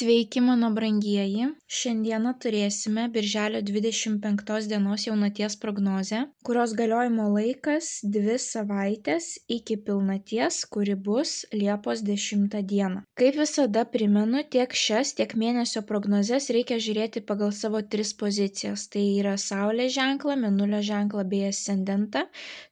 Sveiki, mano brangieji. Šiandieną turėsime Birželio 25 dienos jaunaties prognozę, kurios galiojimo laikas 2 savaitės iki pilnaties, kuri bus Liepos 10 dieną. Kaip visada primenu, tiek šias, tiek mėnesio prognozes reikia žiūrėti pagal savo 3 pozicijas. Tai yra Saulės ženklą, Mėnulio ženklą bei ascendentą.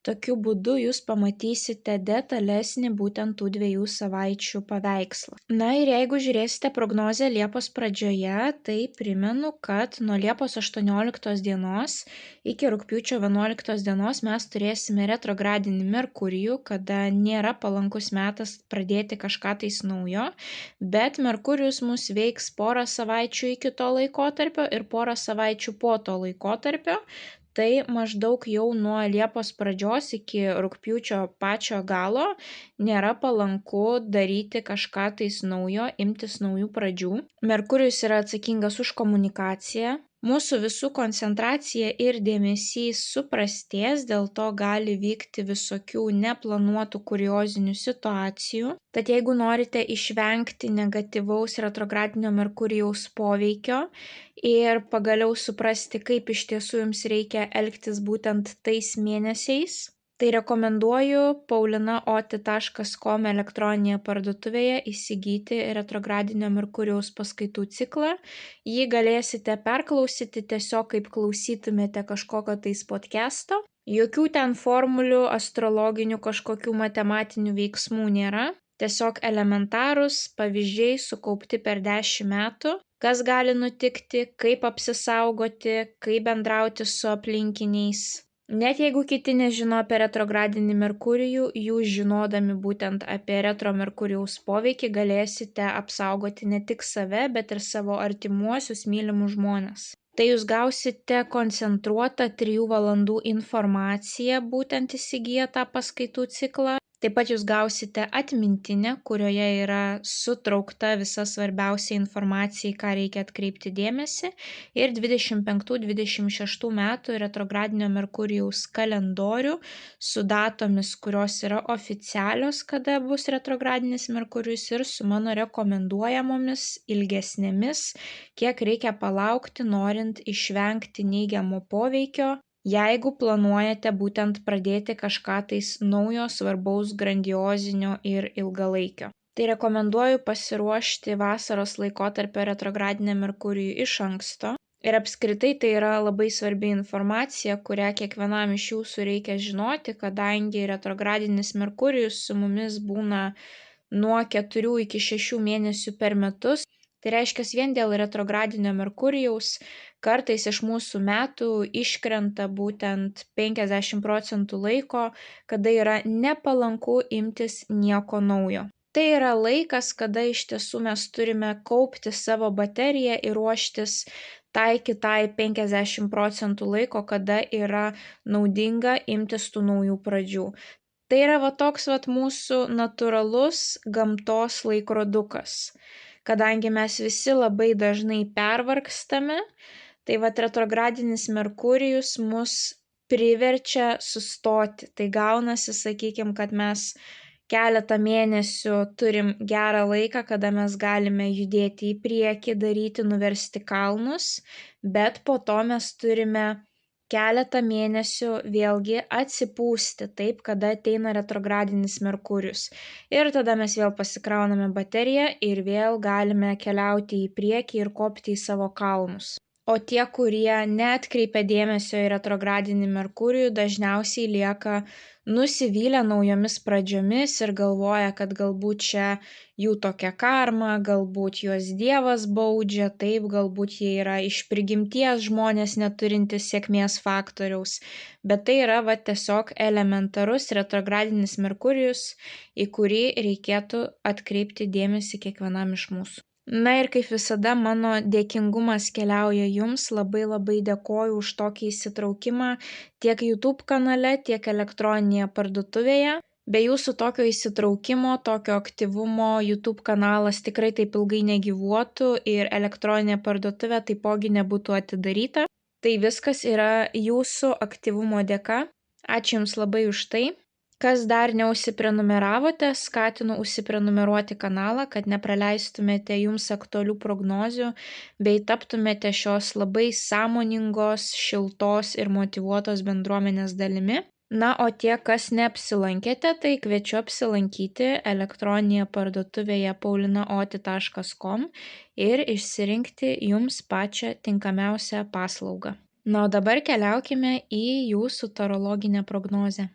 Tokiu būdu jūs pamatysite detalesnį būtent tų 2 savaičių paveikslą. Na ir jeigu žiūrėsite prognozę Liepos pradžioje, tai primenu, kad nuo Liepos 18 dienos iki rugpjūčio 11 dienos mes turėsime retrogradinį Merkurijų, kada nėra palankus metas pradėti kažką tais naujo, bet Merkurijus mus veiks porą savaičių iki to laikotarpio ir porą savaičių po to laikotarpio. Tai maždaug jau nuo Liepos pradžios iki rugpjūčio pačio galo nėra palanku daryti kažką tais naujo, imtis naujų pradžių. Merkurijus yra atsakingas už komunikaciją. Mūsų visų koncentracija ir dėmesys suprastės, dėl to gali vykti visokių neplanuotų kuriozinių situacijų. Tad jeigu norite išvengti negatyvaus retrogradinio Merkurijaus poveikio ir pagaliau suprasti, kaip iš tiesų jums reikia elgtis būtent tais mėnesiais, tai rekomenduoju paulinaoti.com elektroninėje parduotuvėje įsigyti retrogradinio Merkurijaus paskaitų ciklą. Jį galėsite perklausyti tiesiog kaip klausytumėte kažkokio tais podcast'o. Jokių ten formulių, astrologinių kažkokių matematinių veiksmų nėra. Tiesiog elementarūs pavyzdžiai sukaupti per 10 metų. Kas gali nutikti, kaip apsisaugoti, kaip bendrauti su aplinkiniais. Net jeigu kiti nežino apie retrogradinį Merkurijų, jūs žinodami būtent apie retro Merkurijaus poveikį galėsite apsaugoti ne tik save, bet ir savo artimuosius mylimus žmones. Tai jūs gausite koncentruotą 3 valandų informaciją, būtent įsigiję tą paskaitų ciklą. Taip pat jūs gausite atmintinę, kurioje yra sutraukta visa svarbiausia informacija, į ką reikia atkreipti dėmesį, ir 25-26 metų retrogradinio Merkurijaus kalendorių su datomis, kurios yra oficialios, kada bus retrogradinis Merkurijus, ir su mano rekomenduojamomis ilgesnėmis, kiek reikia palaukti, norint išvengti neigiamo poveikio, jeigu planuojate būtent pradėti kažką tais naujo, svarbaus, grandiozinio ir ilgalaikio. Tai rekomenduoju pasiruošti vasaros laikotarpio retrogradiniam Merkurijui iš anksto. Ir apskritai tai yra labai svarbi informacija, kurią kiekvienam iš jūsų reikia žinoti, kadangi retrogradinis Merkurijus su mumis būna nuo 4 iki 6 mėnesių per metus. Tai reiškia, vien dėl retrogradinio Merkurijaus kartais iš mūsų metų iškrenta būtent 50% laiko, kada yra nepalanku imtis nieko naujo. Tai yra laikas, kada iš tiesų mes turime kaupti savo bateriją ir ruoštis tai kitai 50% laiko, kada yra naudinga imtis tų naujų pradžių. Tai yra toks mūsų natūralus gamtos laikrodukas. Kadangi mes visi labai dažnai pervargstame, tai retrogradinis Merkurijus mus priverčia sustoti. Tai gaunasi, sakykime, kad mes keletą mėnesių turim gerą laiką, kada mes galime judėti į priekį, daryti, nuversti kalnus, bet po to mes turime keletą mėnesių vėlgi atsipūsti taip, kada ateina retrogradinis Merkurijus. Ir tada mes vėl pasikrauname bateriją ir vėl galime keliauti į priekį ir kopti į savo kalnus. O tie, kurie neatkreipia dėmesio į retrogradinį Merkurijų, dažniausiai lieka nusivylę naujomis pradžiomis ir galvoja, kad galbūt čia jų tokia karma, galbūt juos Dievas baudžia, taip, galbūt jie yra iš prigimties žmonės neturintys sėkmės faktoriaus. Bet tai yra tiesiog elementarus retrogradinis Merkurijus, į kurį reikėtų atkreipti dėmesį kiekvienam iš mūsų. Na ir kaip visada, mano dėkingumas keliauja jums, labai dėkoju už tokį įsitraukimą tiek YouTube kanale, tiek elektroninėje parduotuvėje. Be jūsų tokio įsitraukimo, tokio aktyvumo YouTube kanalas tikrai taip ilgai negyvuotų ir elektroninė parduotuvė taipogi nebūtų atidaryta. Tai viskas yra jūsų aktyvumo dėka. Ačiū jums labai už tai. Kas dar neužsiprenumeravote, skatinu užsiprenumeruoti kanalą, kad nepraleistumėte jums aktualių prognozių bei taptumėte šios labai sąmoningos, šiltos ir motyvuotos bendruomenės dalimi. Na, o tie, kas neapsilankėte, tai kviečiu apsilankyti elektroninėje parduotuvėje paulinaoti.com ir išsirinkti jums pačią tinkamiausią paslaugą. Na, o dabar keliaukime į jūsų tarologinę prognozę.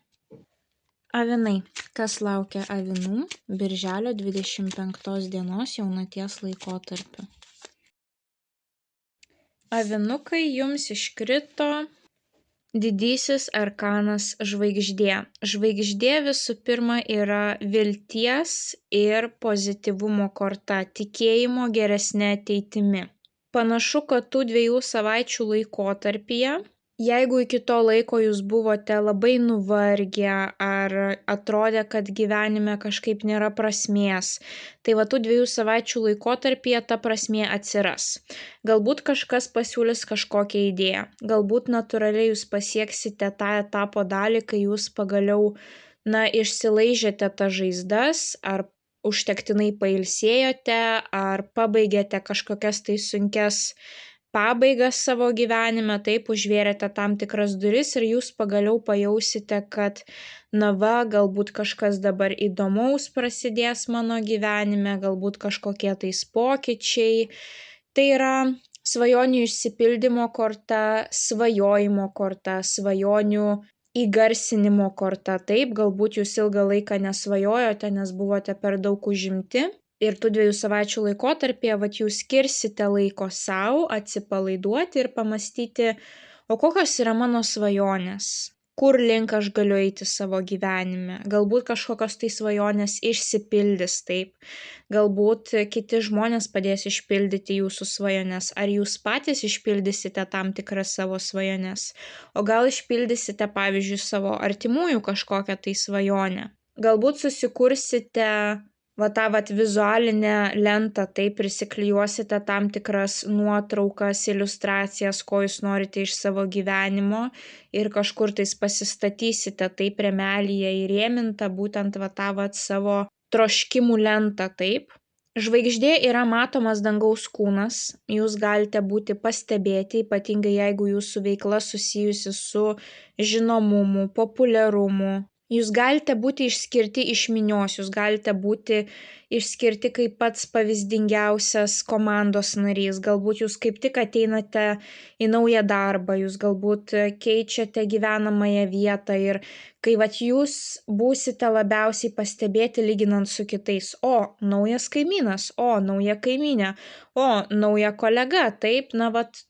Avinai. Kas laukia avinų birželio 25 dienos jaunaties laikotarpiu? Avinukai, jums iškrito didysis arkanas žvaigždė. Žvaigždė visų pirma yra vilties ir pozityvumo korta, tikėjimo geresne ateitimi. Panašu, kad tų 2 savaičių laikotarpyje, jeigu iki to laiko jūs buvote labai nuvargę ar atrodė, kad gyvenime kažkaip nėra prasmės, tai va tų 2 savaičių laikotarpyje ta prasmė atsiras. Galbūt kažkas pasiūlys kažkokią idėją, galbūt natūraliai jūs pasieksite tą etapo dalį, kai jūs pagaliau, išsilaižėte tas žaizdas, ar užtektinai pailsėjote, ar pabaigėte kažkokias tai sunkes pabaigas savo gyvenime, taip užvėrėte tam tikras duris ir jūs pagaliau pajausite, kad galbūt kažkas dabar įdomaus prasidės mano gyvenime, galbūt kažkokie tais pokyčiai. Tai yra svajonių išsipildymo korta, svajojimo korta, svajonių įgarsinimo korta. Taip, galbūt jūs ilgą laiką nesvajojote, nes buvote per daug užimti. Ir tų 2 savaičių laikotarpyje jūs skirsite laiko savo, atsipalaiduoti ir pamastyti, o kokios yra mano svajonės, kur link aš galiu eiti savo gyvenime. Galbūt kažkokios tai svajonės išsipildys, taip. Galbūt kiti žmonės padės išpildyti jūsų svajones, ar jūs patys išpildysite tam tikras savo svajones, o gal išpildysite, pavyzdžiui, savo artimųjų kažkokią tai svajonę. Galbūt susikursite tą vizualinę lentą, taip, prisiklijuosite tam tikras nuotraukas, iliustracijas, ko jūs norite iš savo gyvenimo ir kažkur tais pasistatysite taip rėmelyje įrėmintą būtent savo troškimų lentą, taip. Žvaigždė yra matomas dangaus kūnas, jūs galite būti pastebėti, ypatingai jeigu jūsų veikla susijusi su žinomumu, populiarumu. Jūs galite būti išskirti iš minios, jūs galite būti išskirti kaip pats pavyzdingiausias komandos narys, galbūt jūs kaip tik ateinate į naują darbą, jūs galbūt keičiate gyvenamąją vietą ir kai jūs būsite labiausiai pastebėti lyginant su kitais, naujas kaimynas, nauja kaimynė, nauja kolega, taip,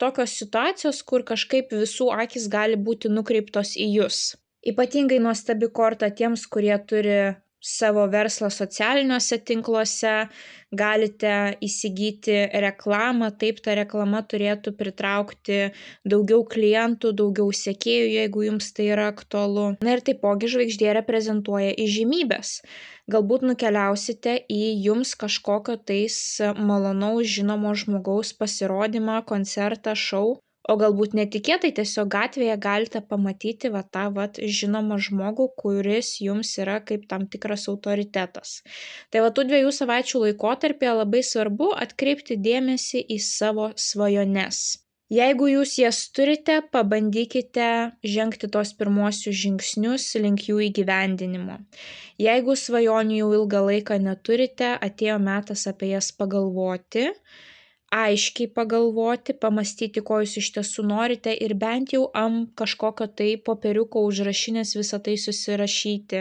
tokios situacijos, kur kažkaip visų akys gali būti nukreiptos į jūs. Ypatingai nuostabi korta tiems, kurie turi savo verslą socialiniuose tinkluose, galite įsigyti reklamą, taip ta reklama turėtų pritraukti daugiau klientų, daugiau sekėjų, jeigu jums tai yra aktualu. Na ir taipogi žvaigždė reprezentuoja įžymybės. Galbūt nukeliausite į jums kažkokio tais malonaus žinomo žmogaus pasirodymą, koncertą, šou. O galbūt netikėtai tiesiog gatvėje galite pamatyti tą žinomą žmogų, kuris jums yra kaip tam tikras autoritetas. Tai tų 2 savaičių laikotarpyje labai svarbu atkreipti dėmesį į savo svajones. Jeigu jūs jas turite, pabandykite žengti tos pirmuosius žingsnius link jų įgyvendinimo. Jeigu svajonių jau ilgą laiką neturite, atėjo metas apie jas pagalvoti, aiškiai pagalvoti, pamastyti, ko jūs iš tiesų norite ir bent jau ant kažkokio tai popieriuko užrašinės visą tai susirašyti.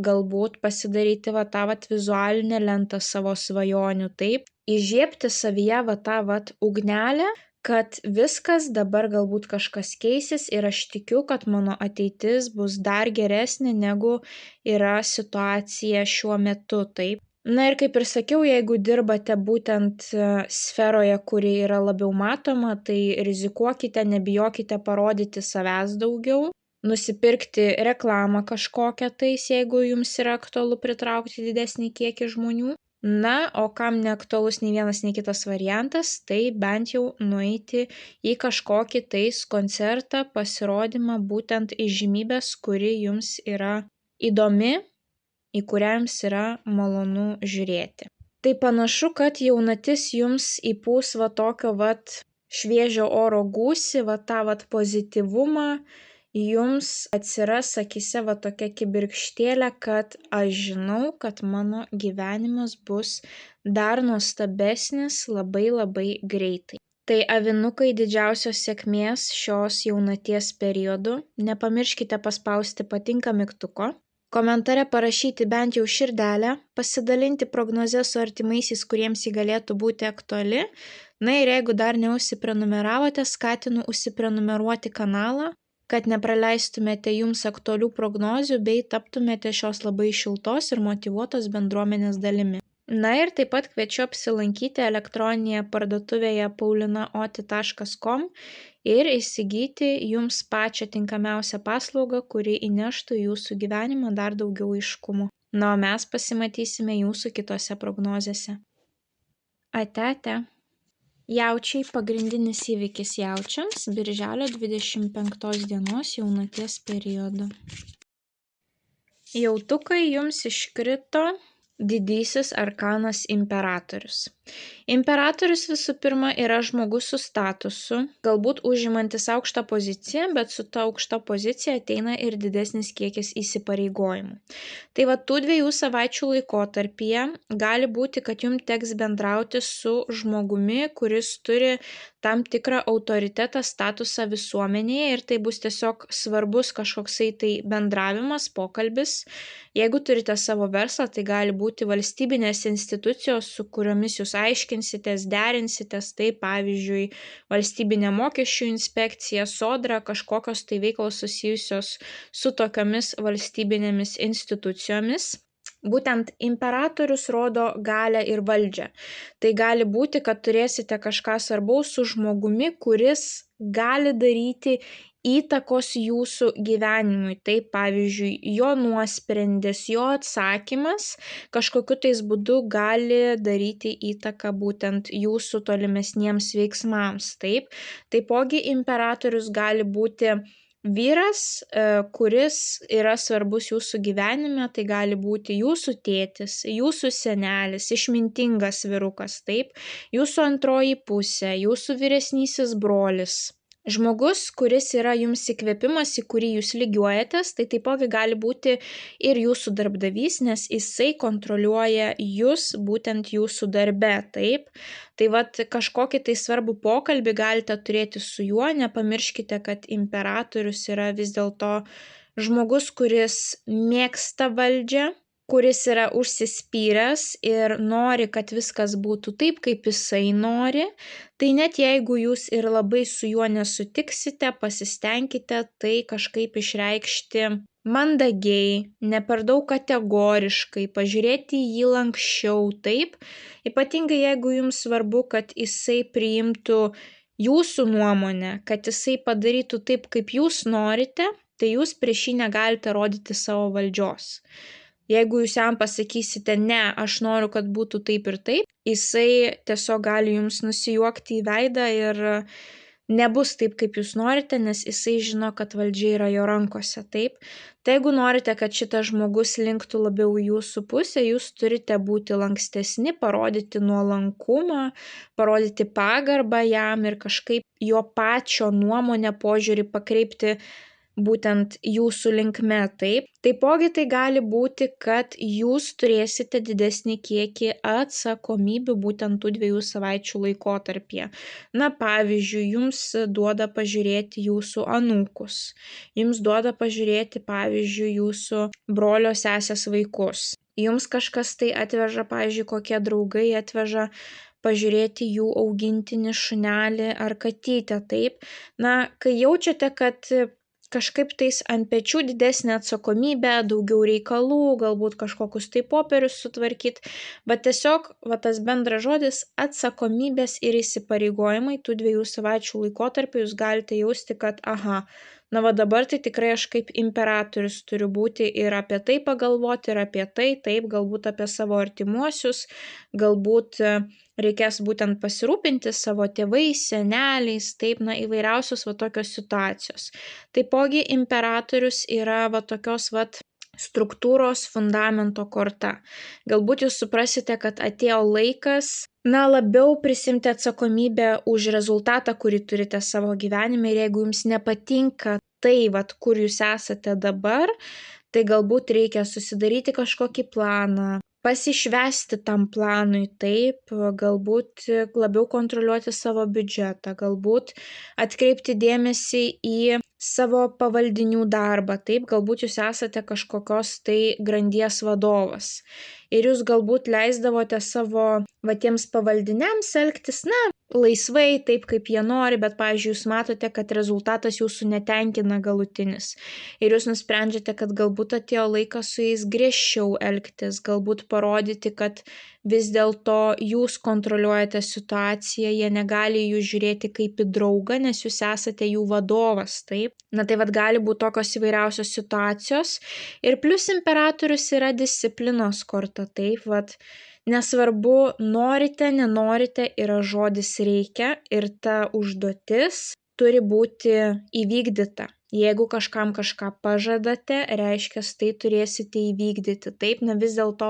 Galbūt pasidaryti tą vizualinę lentą savo svajonių, taip, įžiebti savyje tą ugnelę, kad viskas dabar galbūt kažkas keisis ir aš tikiu, kad mano ateitis bus dar geresnė negu yra situacija šiuo metu, taip. Na ir kaip ir sakiau, jeigu dirbate būtent sferoje, kuri yra labiau matoma, tai rizikuokite, nebijokite parodyti savęs daugiau, nusipirkti reklamą kažkokią tais, jeigu jums yra aktualu pritraukti didesnį kiekį žmonių. Na, o kam neaktualus nei vienas, nei kitas variantas, tai bent jau nueiti į kažkokį tais koncertą, pasirodymą, būtent įžymybės, kuri jums yra įdomi, į kurią jums yra malonu žiūrėti. Tai panašu, kad jaunatis jums įpūs va tokio šviežio oro gūsį, tą pozityvumą, jums atsiras akyse tokia kibirkštėlė, kad aš žinau, kad mano gyvenimas bus dar nuostabesnis labai labai greitai. Tai avinukai, didžiausios sėkmės šios jaunaties periodu. Nepamirškite paspausti patinka mygtuko, komentare parašyti bent jau širdelę, pasidalinti prognozę su artimaisiais, kuriems ji galėtų būti aktuali. Na ir jeigu dar neužsiprenumeravote, skatinu užsiprenumeruoti kanalą, kad nepraleistumėte jums aktualių prognozių bei taptumėte šios labai šiltos ir motyvuotos bendruomenės dalimi. Na ir taip pat kviečiu apsilankyti elektroninėje parduotuvėje paulinaoti.com ir įsigyti jums pačią tinkamiausią paslaugą, kuri įneštų į jūsų gyvenimą dar daugiau aiškumo. Na, o mes pasimatysime jūsų kitose prognozėse. Ate. Jaučiai, pagrindinis įvykis jaučiams birželio 25 dienos jaunaties periodu. Jautukai, jums iškrito didysis arkanas imperatorius. Imperatorius visų pirma yra žmogus su statusu, galbūt užimantis aukštą poziciją, bet su ta aukšta pozicija ateina ir didesnis kiekis įsipareigojimų. Tai tų 2 savaičių laikotarpyje gali būti, kad jums teks bendrauti su žmogumi, kuris turi tam tikrą autoritetą, statusą visuomenėje ir tai bus tiesiog svarbus kažkoksai tai bendravimas, pokalbis. Jeigu turite savo verslą, tai gali būti valstybinės institucijos, su kuriomis jūs aiškinsitės, derinsitės, tai pavyzdžiui, valstybinė mokesčių inspekcija, sodra, kažkokios tai veiklos susijusios su tokiomis valstybinėmis institucijomis. Būtent imperatorius rodo galią ir valdžią. Tai gali būti, kad turėsite kažką svarbaus su žmogumi, kuris gali daryti įtakos jūsų gyvenimui. Tai pavyzdžiui, jo nuosprendis, jo atsakymas kažkokiu tais būdu gali daryti įtaką būtent jūsų tolimesniems veiksmams. Taip. Taipogi imperatorius gali būti vyras, kuris yra svarbus jūsų gyvenime, tai gali būti jūsų tėtis, jūsų senelis, išmintingas vyrukas, taip, jūsų antroji pusė, jūsų vyresnysis brolis. Žmogus, kuris yra jums įkvėpimas, į kurį jūs lygiuojatės, tai taipogi gali būti ir jūsų darbdavys, nes jisai kontroliuoja jūs būtent jūsų darbe, taip. Tai kažkokį tai svarbų pokalbį galite turėti su juo, nepamirškite, kad imperatorius yra vis dėlto žmogus, kuris mėgsta valdžią, kuris yra užsispyręs ir nori, kad viskas būtų taip, kaip jisai nori, tai net jeigu jūs ir labai su juo nesutiksite, pasistengkite tai kažkaip išreikšti mandagiai, ne per daug kategoriškai, pažiūrėti į jį lanksčiau, taip, ypatingai jeigu jums svarbu, kad jisai priimtų jūsų nuomonę, kad jisai padarytų taip, kaip jūs norite, tai jūs prieš jį negalite rodyti savo valdžios. Jeigu jūs jam pasakysite, ne, aš noriu, kad būtų taip ir taip, jisai tiesiog gali jums nusijuokti į veidą ir nebus taip, kaip jūs norite, nes jisai žino, kad valdžia yra jo rankose, taip. Tai jeigu norite, kad šitas žmogus linktų labiau į jūsų pusę, jūs turite būti lankstesni, parodyti nuolankumą, parodyti pagarbą jam ir kažkaip jo pačio nuomonę, požiūrį pakreipti būtent jūsų linkme, taip. Taipogi tai gali būti, kad jūs turėsite didesnį kiekį atsakomybių būtent tų 2 savaičių laikotarpyje. Na, pavyzdžiui, jums duoda pažiūrėti jūsų anūkus, jums duoda pažiūrėti, pavyzdžiui, jūsų brolio sesės vaikus. Jums kažkas tai atveža, pavyzdžiui, kokie draugai atveža pažiūrėti jų augintinį šunelį ar katytę, taip. Na, kai jaučiate, kad kažkaip tais ant pečių didesnė atsakomybė, daugiau reikalų, galbūt kažkokius tai popierius sutvarkyti, bet tiesiog tas bendras žodis atsakomybės ir įsipareigojimai tų 2 savaičių laikotarpį jūs galite jausti, kad na dabar tai tikrai aš kaip imperatorius turiu būti ir apie tai pagalvoti, ir apie tai, taip, galbūt apie savo artimuosius, galbūt reikės būtent pasirūpinti savo tėvais, seneliais, taip, na, įvairiausios tokios situacijos. Taipogi imperatorius yra tokios struktūros fundamento korta. Galbūt jūs suprasite, kad atėjo laikas, labiau prisimti atsakomybę už rezultatą, kurį turite savo gyvenime, ir jeigu jums nepatinka tai, kur jūs esate dabar, tai galbūt reikia susidaryti kažkokį planą, pasišvęsti tam planui, taip, galbūt labiau kontroliuoti savo biudžetą, galbūt atkreipti dėmesį į savo pavaldinių darbą, taip, galbūt jūs esate kažkokios tai grandies vadovas ir jūs galbūt leisdavote savo tiems pavaldiniams elgtis, laisvai, taip kaip jie nori, bet, pavyzdžiui, jūs matote, kad rezultatas jūsų netenkina galutinis ir jūs nusprendžiate, kad galbūt atėjo laikas su jais griežčiau elgtis, galbūt parodyti, kad vis dėlto jūs kontroliuojate situaciją, jie negali jūs žiūrėti kaip į draugą, nes jūs esate jų vadovas, taip. Tai gali būti tokios įvairiausios situacijos ir plus imperatorius yra disciplinos korta, taip, nesvarbu, norite, nenorite, yra žodis reikia ir ta užduotis turi būti įvykdyta. Jeigu kažkam kažką pažadate, reiškia, tai turėsite įvykdyti. Taip, vis dėlto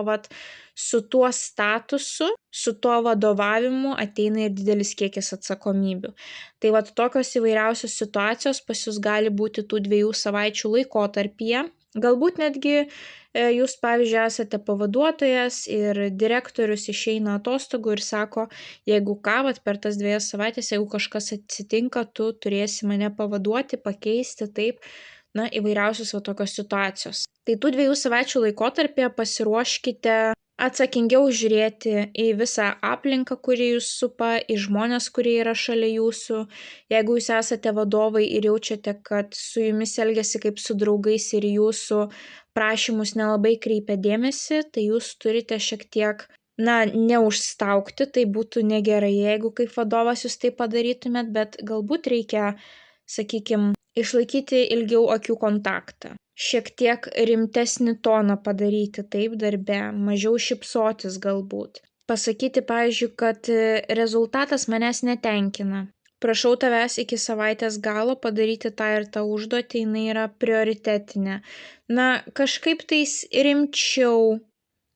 su tuo statusu, su tuo vadovavimu ateina ir didelis kiekis atsakomybių. Tai tokios įvairiausios situacijos pas jūs gali būti tų 2 savaičių laikotarpyje. Galbūt netgi jūs, pavyzdžiui, esate pavaduotojas ir direktorius išeina atostogų ir sako, jeigu per tas 2 savaitės, jeigu kažkas atsitinka, tu turėsi mane pavaduoti, pakeisti, taip, įvairiausios tokios situacijos. Tai tų 2 savaičių laikotarpyje pasiruoškite atsakingiau žiūrėti į visą aplinką, kuri jūs supa, į žmonės, kurie yra šalia jūsų. Jeigu jūs esate vadovai ir jaučiate, kad su jumis elgiasi kaip su draugais ir jūsų prašymus nelabai kreipia dėmesį, tai jūs turite šiek tiek, neužstaukti, tai būtų negerai, jeigu kaip vadovas jūs tai padarytumėt, bet galbūt reikia, sakykime, išlaikyti ilgiau akių kontaktą. Šiek tiek rimtesnį toną padaryti, taip, darbe, mažiau šypsotis galbūt. Pasakyti, pavyzdžiui, kad rezultatas manęs netenkina. Prašau tavęs iki savaitės galo padaryti tą ir tą užduotį, jinai yra prioritetinė. Kažkaip tais rimčiau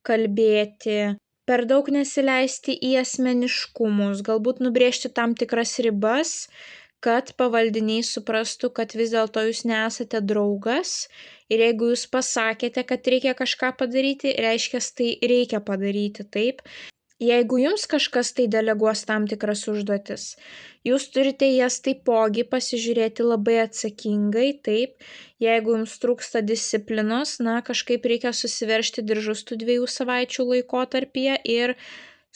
kalbėti, per daug nesileisti į asmeniškumus, galbūt nubrėžti tam tikras ribas, kad pavaldiniai suprastų, kad vis dėlto jūs nesate draugas ir jeigu jūs pasakėte, kad reikia kažką padaryti, reiškia, tai reikia padaryti, taip. Jeigu jums kažkas tai deleguos tam tikras užduotis, jūs turite jas taipogi pasižiūrėti labai atsakingai, taip. Jeigu jums trūksta disciplinos, kažkaip reikia susiveržti diržus tų 2 savaičių laikotarpyje ir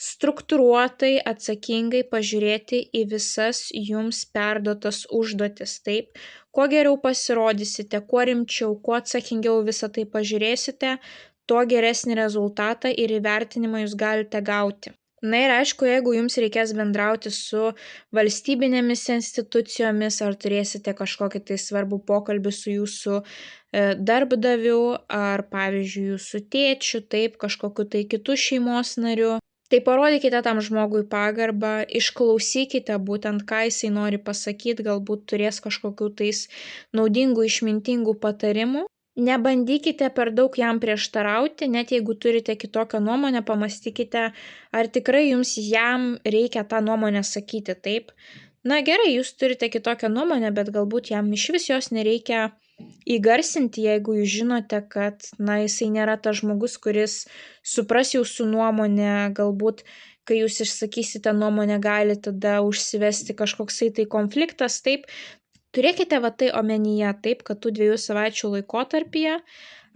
struktūruotai, atsakingai pažiūrėti į visas jums perduotas užduotis, taip. Kuo geriau pasirodysite, kuo rimčiau, kuo atsakingiau visą tai pažiūrėsite, tuo geresnį rezultatą ir įvertinimą jūs galite gauti. Ir aišku, jeigu jums reikės bendrauti su valstybinėmis institucijomis, ar turėsite kažkokį tai svarbų pokalbį su jūsų darbdaviu, ar pavyzdžiui jūsų tėčiu, taip, kažkokiu tai kitu šeimos nariu, tai parodykite tam žmogui pagarbą, išklausykite būtent, ką jisai nori pasakyti, galbūt turės kažkokių tais naudingų, išmintingų patarimų. Nebandykite per daug jam prieštarauti, net jeigu turite kitokią nuomonę, pamastykite, ar tikrai jam reikia tą nuomonę sakyti, taip. Gerai, jūs turite kitokią nuomonę, bet galbūt jam išvis jos nereikia įgarsinti, jeigu jūs žinote, kad, jisai nėra tas žmogus, kuris supras jūsų nuomonę, galbūt, kai jūs išsakysite nuomonę, gali tada užsivesti kažkoksai tai konfliktas, taip. Turėkite tai omenyje, taip, kad tų 2 savaičių laikotarpyje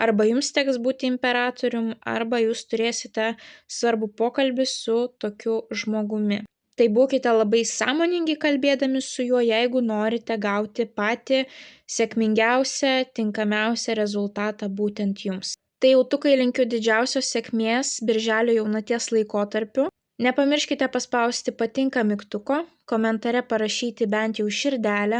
arba jums teks būti imperatorium, arba jūs turėsite svarbų pokalbį su tokiu žmogumi. Tai būkite labai sąmoningi kalbėdami su juo, jeigu norite gauti patį sėkmingiausią, tinkamiausią rezultatą būtent jums. Tai jautukai, linkiu didžiausios sėkmės birželio jaunaties laikotarpiu. Nepamirškite paspausti patinka mygtuko, komentare parašyti bent jau širdelę,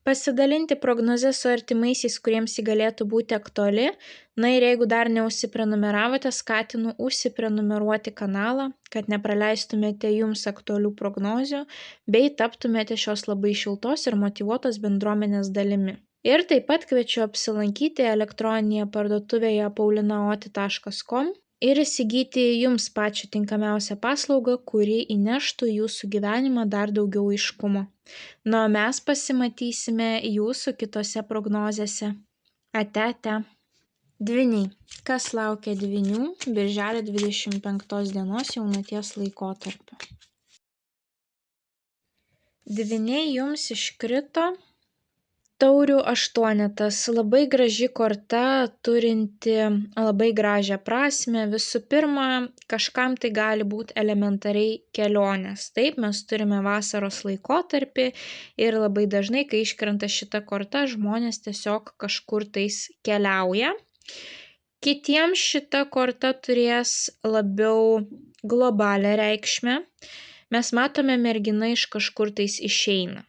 pasidalinti prognozę su artimaisiais, kuriems ji galėtų būti aktuali. Ir jeigu dar neužsiprenumeravote, skatinu užsiprenumeruoti kanalą, kad nepraleistumėte jums aktualių prognozių, bei taptumėte šios labai šiltos ir motyvuotos bendruomenės dalimi. Ir taip pat kviečiu apsilankyti elektroninėje parduotuvėje paulinaoti.com ir įsigyti jums pačią tinkamiausią paslaugą, kuri įneštų į jūsų gyvenimą dar daugiau aiškumo. Na, o mes pasimatysime jūsų kitose prognozėse. Ate. Dvyniai. Kas laukia dvynių birželio 25 dienos jaunaties laikotarpiu? Dvyniai jums iškrito taurių aštuonetas. Labai graži korta, turinti labai gražią prasmę. Visų pirma, kažkam tai gali būti elementariai kelionės. Taip, mes turime vasaros laikotarpį ir labai dažnai, kai iškrenta šita korta, žmonės tiesiog kažkur tais keliauja. Kitiems šita korta turės labiau globalią reikšmę. Mes matome, mergina iš kažkur tais išeina.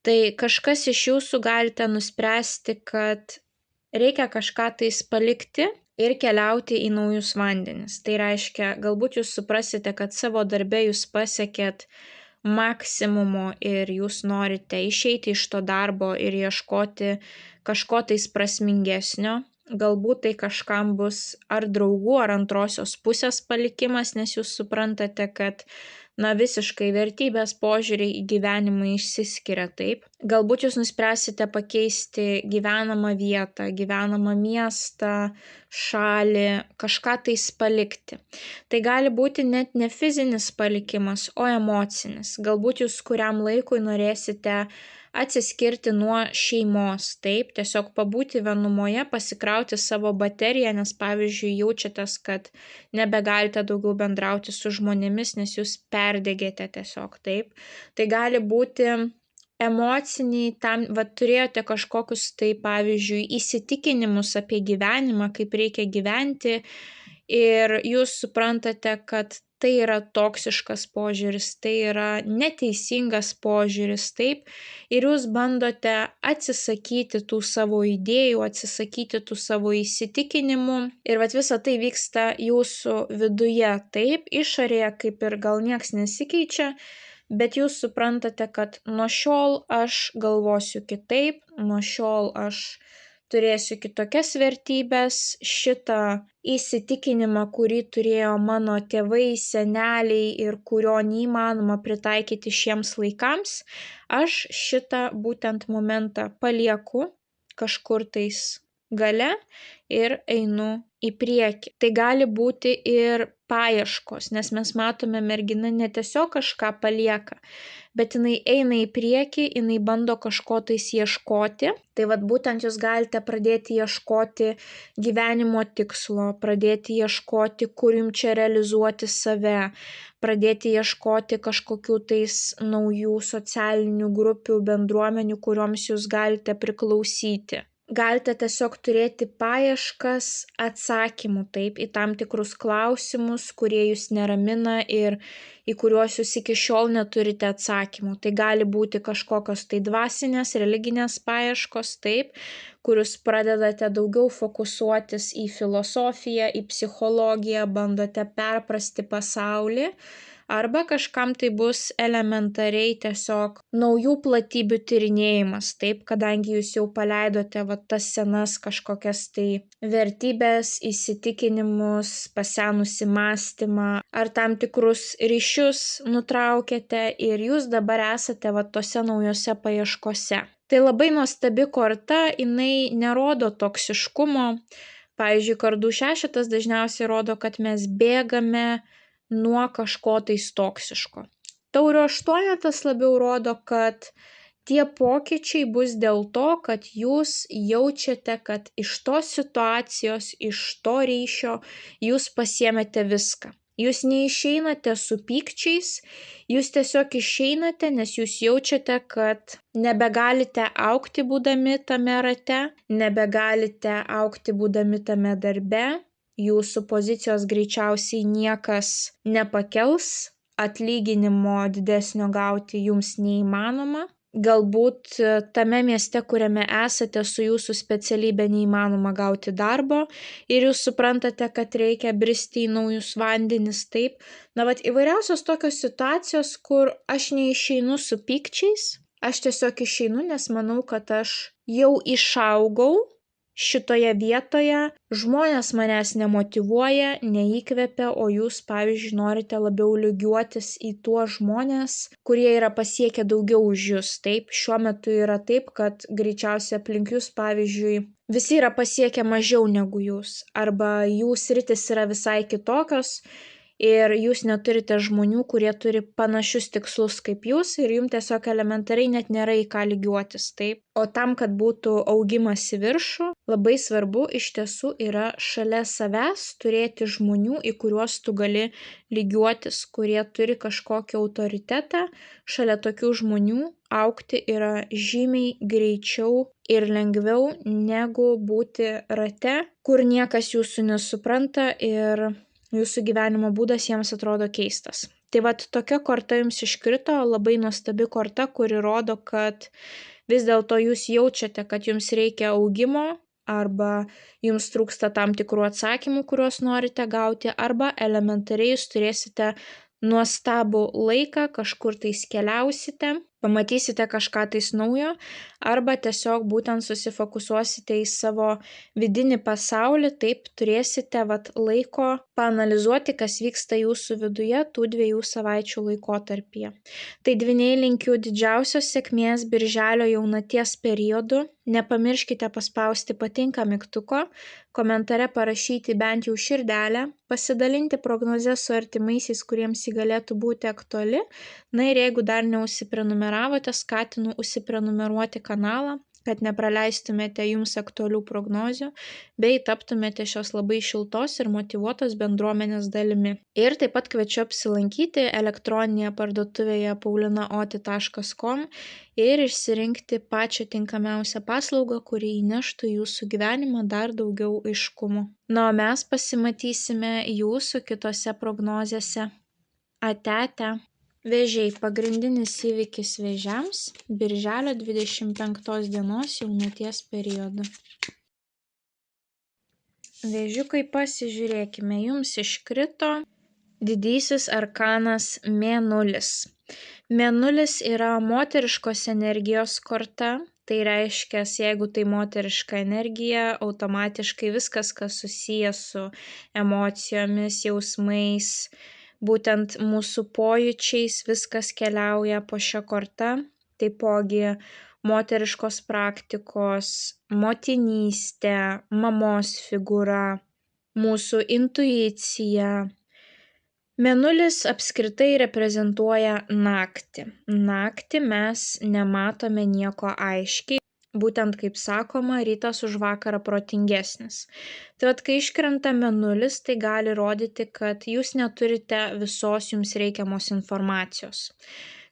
Tai kažkas iš jūsų galite nuspręsti, kad reikia kažką tais palikti ir keliauti į naujus vandenis. Tai reiškia, galbūt jūs suprasite, kad savo darbe jūs pasiekėt maksimumo ir jūs norite išeiti iš to darbo ir ieškoti kažko tais prasmingesnio. Galbūt tai kažkam bus ar draugų, ar antrosios pusės palikimas, nes jūs suprantate, kad visiškai vertybės požiūriai į gyvenimą išsiskiria, taip. Galbūt jūs nuspręsite pakeisti gyvenamą vietą, gyvenamą miestą, šalį, kažką tais palikti. Tai gali būti net ne fizinis palikimas, o emocinis. Galbūt jūs kuriam laikui norėsite atsiskirti nuo šeimos, taip, tiesiog pabūti vienumoje, pasikrauti savo bateriją, nes pavyzdžiui jaučiatės, kad nebegalite daugiau bendrauti su žmonėmis, nes jūs perdegėte tiesiog, taip. Tai gali būti emociniai, turėjote kažkokius tai pavyzdžiui įsitikinimus apie gyvenimą, kaip reikia gyventi ir jūs suprantate, kad tai yra toksiškas požiūris, tai yra neteisingas požiūris, taip, ir jūs bandote atsisakyti tų savo idėjų, atsisakyti tų savo įsitikinimų ir visa tai vyksta jūsų viduje, taip, išorėje kaip ir gal nieks nesikeičia, bet jūs suprantate, kad nuo šiol aš galvosiu kitaip, nuo šiol aš turėsiu kitokias vertybės, šitą įsitikinimą, kurį turėjo mano tėvai, seneliai ir kurio neįmanoma pritaikyti šiems laikams, aš šitą būtent momentą palieku kažkur tais gale ir einu į priekį. Tai gali būti ir paieškos, nes mes matome, mergina ne tiesiog kažką palieka, bet jinai eina į priekį, jinai bando kažko tais ieškoti. Tai būtent jūs galite pradėti ieškoti gyvenimo tikslo, pradėti ieškoti, kur jums čia realizuoti save, pradėti ieškoti kažkokių tais naujų socialinių grupių, bendruomenių, kurioms jūs galite priklausyti. Galite tiesiog turėti paieškas atsakymų, taip, į tam tikrus klausimus, kurie jūs neramina ir į kuriuos jūs iki šiol neturite atsakymų. Tai gali būti kažkokios tai dvasinės, religinės paieškos, taip, kur jūs pradedate daugiau fokusuotis į filosofiją, į psichologiją, bandote perprasti pasaulį. Arba kažkam tai bus elementariai tiesiog naujų platybių tyrinėjimas, taip, kadangi jūs jau paleidote tas senas kažkokias tai vertybės, įsitikinimus, pasenusi mąstymą, ar tam tikrus ryšius nutraukėte ir jūs dabar esate tose naujose paieškose. Tai labai nuostabi korta, jinai nerodo toksiškumo. Pavyzdžiui, kardų šešetas dažniausiai rodo, kad mes bėgame nuo kažko tais toksiško. Taurių aštuonetas labiau rodo, kad tie pokyčiai bus dėl to, kad jūs jaučiate, kad iš tos situacijos, iš to ryšio jūs pasiėmėte viską. Jūs neišeinate su pykčiais, jūs tiesiog išeinate, nes jūs jaučiate, kad nebegalite augti būdami tame rate, nebegalite augti būdami tame darbe. Jūsų pozicijos greičiausiai niekas nepakels, atlyginimo didesnio gauti jums neįmanoma. Galbūt tame mieste, kuriame esate, su jūsų specialybė neįmanoma gauti darbo ir jūs suprantate, kad reikia bristi į naujus vandenis, taip. Įvairiausios tokios situacijos, kur aš neišeinu su pykčiais, Aš tiesiog išeinu, nes manau, kad aš jau išaugau šitoje vietoje, žmonės manęs nemotyvuoja, neįkvepia, o jūs, pavyzdžiui, norite labiau lygiuotis į tuos žmones, kurie yra pasiekę daugiau už jūs. Taip, šiuo metu yra taip, kad greičiausiai aplink jūs, pavyzdžiui, visi yra pasiekę mažiau negu jūs, arba jų sritis yra visai kitokios. Ir jūs neturite žmonių, kurie turi panašius tikslus kaip jūs ir jums tiesiog elementariai net nėra į ką lygiuotis, taip. O tam, kad būtų augimas į viršų, labai svarbu iš tiesų yra šalia savęs turėti žmonių, į kuriuos tu gali lygiuotis, kurie turi kažkokį autoritetą. Šalia tokių žmonių augti yra žymiai greičiau ir lengviau negu būti rate, kur niekas jūsų nesupranta ir jūsų gyvenimo būdas jiems atrodo keistas. Tai vat tokia korta jums iškrito, labai nuostabi korta, kuri rodo, kad vis dėlto jūs jaučiate, kad jums reikia augimo, arba jums trūksta tam tikrų atsakymų, kuriuos norite gauti, arba elementariai jūs turėsite nuostabų laiką, kažkur tais keliausite, pamatysite kažką tais naujo, arba tiesiog būtent susifokusuosite į savo vidinį pasaulį, taip turėsite laiko paanalizuoti, kas vyksta jūsų viduje tų 2 savaičių laikotarpyje. Tai dvyniai linkiu didžiausios sėkmės birželio jaunaties periodu. Nepamirškite paspausti patinka mygtuko, komentare parašyti bent jau širdelę, pasidalinti prognozę su artimaisiais, kuriems ji galėtų būti aktuali. Na ir jeigu dar neužsiprenumeravote, skatinu užsiprenumeruoti kanalą, kad nepraleistumėte jums aktualių prognozių, bei taptumėte šios labai šiltos ir motyvuotos bendruomenės dalimi. Ir taip pat kviečiu apsilankyti elektroninėje parduotuvėje paulinaoti.com ir išsirinkti pačią tinkamiausią paslaugą, kuri įneštų jūsų gyvenimą dar daugiau aiškumo. Na, o mes pasimatysime jūsų kitose prognozėse. Ate. Vėžiai – pagrindinis įvykis vėžiams birželio 25 dienos jaunaties periodu. Vėžiukai, pasižiūrėkime, jums iškrito didysis arkanas Mėnulis. Mėnulis yra moteriškos energijos korta, tai reiškia, jeigu tai moteriška energija, automatiškai viskas, kas susijęs su emocijomis, jausmais, būtent mūsų pojūčiais, viskas keliauja po šią kortą. Taipogi moteriškos praktikos, motinystė, mamos figūra, mūsų intuicija. Mėnulis apskritai reprezentuoja naktį. Naktį mes nematome nieko aiškiai. Būtent kaip sakoma, rytas už vakarą protingesnis. Tai kai iškrenta Mėnulis, tai gali rodyti, kad jūs neturite visos jums reikiamos informacijos.